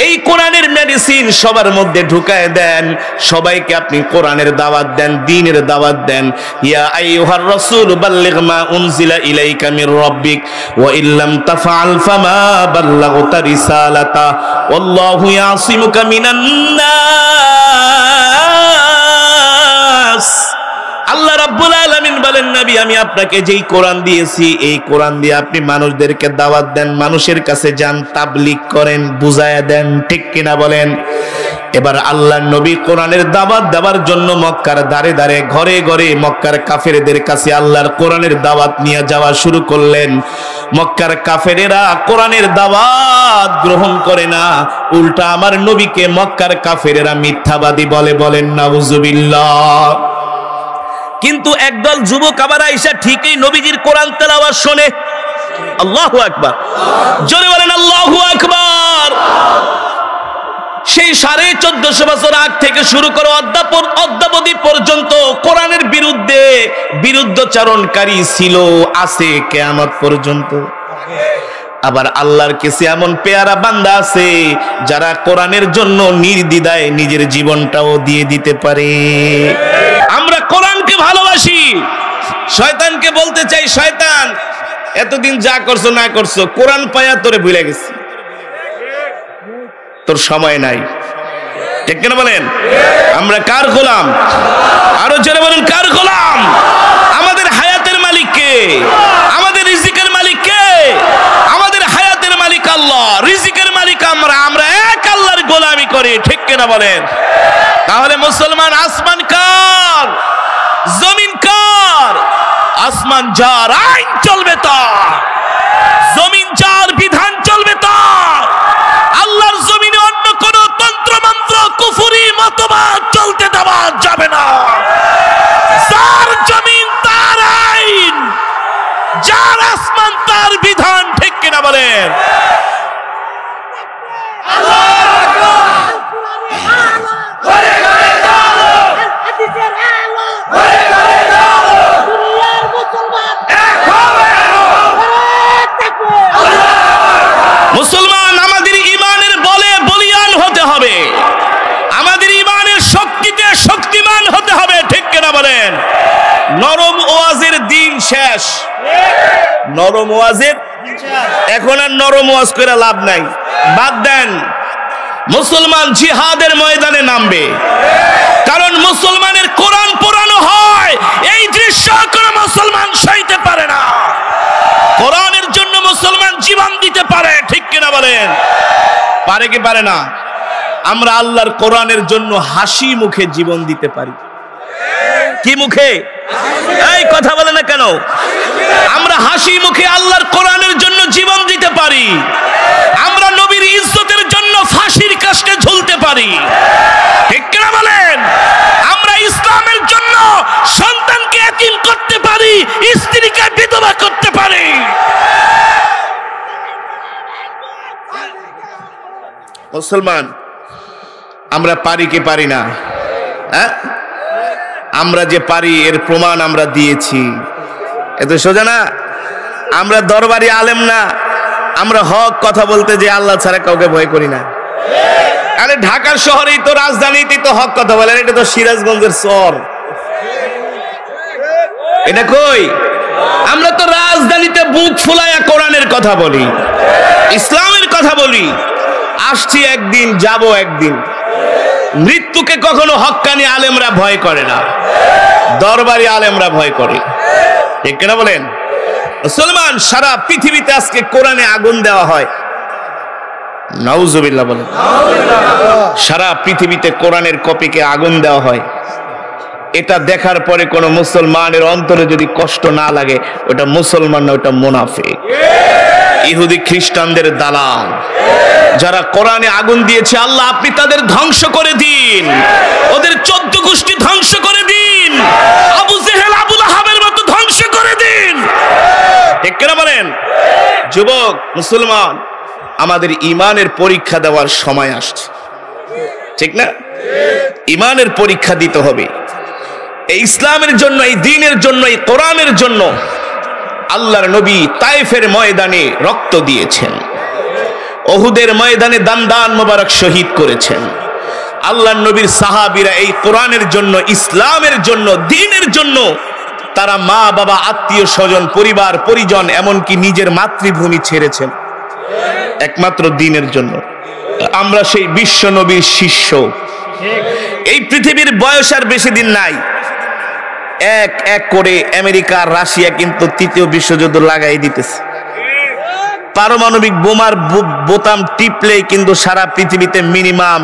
এই কোরআনের মেডিসিন সবার মধ্যে ঢুকায় দেন, সবাইকে আপনি কোরআনের দাওয়াত দেন, দ্বীনের দাওয়াত দেন। ইয়া আইয়ুহার রাসূল বাল্লিগ মা উনজিলা ইলাইকা মির রাব্বিক ওয়া ইল্লাম তাফআল ফামা বাল্লাগতা রিসালাতা ওয়াল্লাহু ইয়াসিমুকা মিনান নাস। আল্লাহ রাব্বুল আলামিন বলেন, নবী আমি আপনাকে যেই কোরআন দিয়েছি, এই কোরআন দিয়ে আপনি মানুষদেরকে দাওয়াত দেন, মানুষের কাছে যান, তাবলীগ করেন, বুঝায়া দেন, ঠিক কিনা বলেন? এবার আল্লাহর নবী কোরআনের দাওয়াত দেওয়ার জন্য মক্কার দাঁড়ে দাঁড়ে ঘরে ঘরে মক্কার কাফেরদের কাছে আল্লাহর কোরআনের দাওয়াত নিয়ে যাওয়া শুরু করলেন। মক্কার কাফেরেরা কোরআনের দাওয়াত গ্রহণ করে না, উল্টা আমার নবীকে মক্কার কাফেরেরা মিথ্যাবাদী বলে। বলেন নাউজুবিল্লাহ। কিন্তু একদল যুবক আবার আইসা ঠিকই নবীজির কোরআন তেলাওয়াত শুনে। আল্লাহু আকবার, জোরে বলেন আল্লাহু আকবার। সেই 1450 বছর আগ থেকে শুরু করে অদ্যাবধি পর্যন্ত কোরআনের বিরুদ্ধে বিরুদ্ধচারণকারী ছিল, আছে কিয়ামত পর্যন্ত। আবার আল্লাহর কাছে এমন পেয়ারা বান্দা আছে যারা কোরআনের জন্য নির্দ্বিধায় নিজের জীবনটাও দিয়ে দিতে পারে। আমরা কোরআনকে ভালোবাসি, শয়তানকে বলতে চাই, শয়তান এতদিন যা করছো না করছো, কোরআন পায়া তোরে ভুলে গেছি, তোর সময় নাই। ঠিক কিনা বলেন? আমরা কার গোলাম? আরো জোরে বলেন, কার গোলাম? আমাদের হায়াতের মালিক কে? আমাদের রিজিকের মালিক কে? আমাদের হায়াতের মালিক আল্লাহ, রিজিকের মালিক আমরা। আমরা এক আল্লাহর গোলামি করি। ঠিক কিনা বলেন? তাহলে মুসলমান, আসমান কার? জমিন কার? আসমান যার, আইন চলবে তার। জমিন যার, বিধান চলবে তার। আল্লাহর জমিনে অন্য কোন তন্ত্র মন্ত্র কুফরি মতবাদ চলতে দেওয়া যাবে না। যার জমিন তার আইন, যার আসমান তার বিধান। ঠিক কিনা বলেন? মুসলমান, আমাদের ঈমানের বলে বলিয়ান হতে হবে, আমাদের ঈমানের শক্তিতে শক্তিমান হতে হবে। ঠিক কিনা বলেন? নরম ওয়াজের দিন শেষ। নরম ওয়াজের এখন আর নরম ওয়াজ করে লাভ নাই, বাদ দেন। মুসলমান জিহাদের ময়দানে নামবে, কারণ মুসলমানের কোরআন পোড়ানো হয়, এই দৃশ্য কোনো মুসলমান সইতে পারে না। কোরআনের জন্য মুসলমান জীবন দিতে পারে। ঠিক কিনা বলেন? পারে কি পারে না? আমরা আল্লাহর কোরআনের জন্য হাসি মুখে জীবন দিতে পারি। কি মুখে? এই কথা বলে না কেন? আমরা হাসি মুখে আল্লাহর কোরআনের জন্য জীবন দিতে পারি। আমরা নবীর ইজ্জতের জন্য ফাঁসির কাস্টে ঝুলতে পারি। ঠিক কিনা বলেন? আমরা ইসলামের জন্য সন্তানকে এতিম করতে পারি, স্ত্রীকে বিধবা করতে পারি। মুসলমান, আমরা পারি কি পারি না? হ্যাঁ, আমরা যে পারি এর প্রমাণ আমরা দিয়েছি। এত সোজা না। আমরা দরবারি আলেম না, আমরা হক কথা বলতে যে আল্লাহ ছাড়া কাউকে ভয় করি না। আরে ঢাকার শহরেই তো, রাজধানীতেই তো হক কথা বলেন, এটা তো সিরাজগঞ্জের শহর। এটা কই? আমরা তো রাজধানীতে বুক ফুলায়া কোরআনের কথা বলি, ইসলামের কথা বলি। আসছি একদিন, যাব একদিন। মৃত্যুকে কখনো হক্কানি আলেমরা ভয় করে না, দরবারি আলেমরা ভয় করে। ঠিক কিনা বলেন? মুসলমান, সারা পৃথিবীতে আজকে কোরআনে আগুন দেওয়া হয়। নাউজুবিল্লাহ বলেন। সারা পৃথিবীতে কোরআনের কপিকে আগুন দেওয়া হয়। এটা দেখার পরে কোন মুসলমানের অন্তরে যদি কষ্ট না লাগে, ওটা মুসলমান না, ওটা মুনাফিক, ইহুদি খ্রিস্টানদের দালাল। যারা কোরআনে আগুন দিয়েছে, আল্লাহ আপনি তাদের ধ্বংস করে দিন, ওদের 14 গোষ্ঠী ধ্বংস করে দিন, আবু জেহেল আবু লাহাবের মতো ধ্বংস করে দিন। ঠিক কিনা বলেন? যুবক মুসলমান, আমাদের ঈমানের পরীক্ষা দেওয়ার সময় আসছে। ঠিক না? ঈমানের পরীক্ষা দিতে হবে। এই ইসলামের জন্য, এই দ্বীনের জন্য, এই কোরআনের জন্য আল্লাহর নবী তায়েফের ময়দানে রক্ত দিয়েছেন, উহুদের ময়দানে দান মোবারক শহীদ করেছেন। আল্লাহর নবীর সাহাবীরা এই কোরআনের জন্য, ইসলামের জন্য, দ্বীনের জন্য তারা মা বাবা, আত্মীয় স্বজন, পরিবার পরিজন, এমনকি নিজের মাতৃভূমি ছেড়েছেন একমাত্র দ্বীনের জন্য। আমরা সেই বিশ্ব নবীর শিষ্য। এই পৃথিবীর বয়স আর বেশি দিন নাই। এক এক করে আমেরিকা, রাশিয়া কিন্তু তৃতীয় বিশ্বযুদ্ধ লাগাই দিতেছে। পারমাণবিক বোমার বোতাম টিপলেই কিন্তু সারা পৃথিবীতে মিনিমাম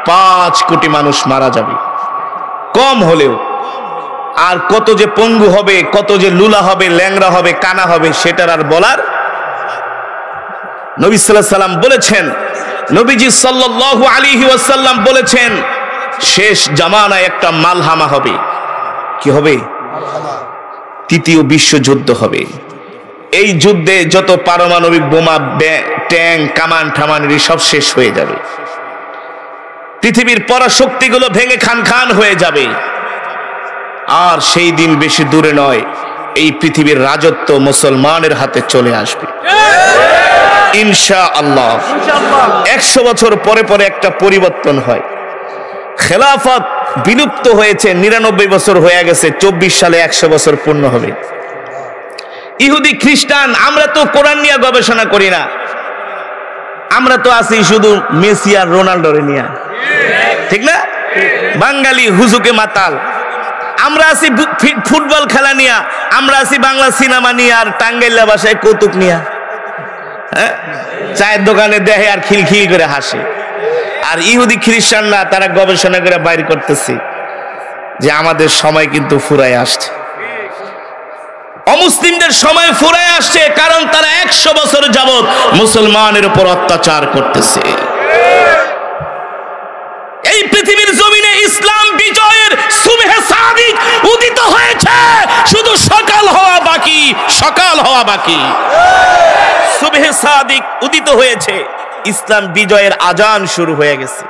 5 কোটি মানুষ মারা যাবে, কম হলেও। আর কত যে পঙ্গু হবে, কত যে লুলা হবে, ল্যাংড়া হবে, কানা হবে, সেটার আর বলার। নবী সাল্লাল্লাহু আলাইহি ওয়াসাল্লাম বলেছেন, নবীজি সাল্লাল্লাহু আলাইহি ওয়াসাল্লাম বলেছেন, শেষ জামানায় একটা মালহামা হবে। কি হবে? তৃতীয় বিশ্বযুদ্ধ হবে। এই যুদ্ধে যত পারমাণবিক বোমা, ট্যাঙ্ক, কামান ঠামানি সব শেষ হয়ে যাবে। পৃথিবীর পরাশক্তিগুলো ভেঙে খান হয়ে যাবে। আর সেই দিন বেশি দূরে নয়, এই পৃথিবীর রাজত্ব মুসলমানের হাতে চলে আসবে ইনশাআল্লাহ। 100 বছর পরে পরে একটা পরিবর্তন হয়। খেলাফত বিলুপ্ত হয়েছে, 99 বছর হয়ে গেছে, 24 সালে 100 বছর পূর্ণ হবে। ইহুদি খ্রিস্টান, আমরা তো কোরআন নিয়ে গবেষণা করি না, আমরা তো আছি শুধু মেসি আর রোনাল্ডোরে নিয়ে, ঠিক না? বাঙালি হুজুকে মাতাল, আমরা আছি ফুটবল খেলা নিয়ে, আমরা আছি বাংলা সিনেমা নিয়ে আর টাঙ্গাইলা ভাষায় কৌতুক নিয়ে। হ্যাঁ, চায়ের দোকানে দেখে আর খিলখিল করে হাসে। আর ইহুদি খ্রিস্টানরা তারা গবেষণা করে বাইর করতেছে যে আমাদের সময় কিন্তু ফুরায় আসছে, অমুসলিমদের সময় ফুরায় আসছে, কারণ তারা 100 বছর যাবত মুসলমানের উপর অত্যাচার করতেছে। এই পৃথিবীর জমিনে ইসলাম বিজয়ের সুবহে সাদিক উদিত হয়েছে, শুধু সকাল হওয়া বাকি। সুবহে সাদিক উদিত হয়েছে, ইসলাম বিজয়ের আজান শুরু হয়ে গেছে।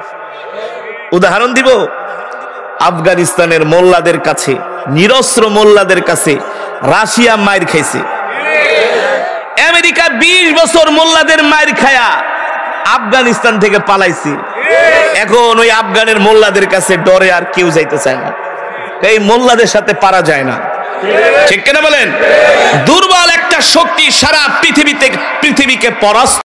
উদাহরণ দিব, আফগানিস্তানের মোল্লাদের কাছে, নিরস্ত্র মোল্লাদের কাছে রাশিয়া মাইর খাইছে। আমেরিকা 20 বছর মোল্লাদের মাইর খায়া আফগানিস্তান থেকে পালাইছে। এখন ওই আফগানের মোল্লাদের কাছে ডরে আর কেউ যাইতে চায় না, এই মোল্লাদের সাথে পারা যায় না, ঠিক কিনা বলেন? দুর্বল একটা শক্তি সারা পৃথিবীকে পরাস্ত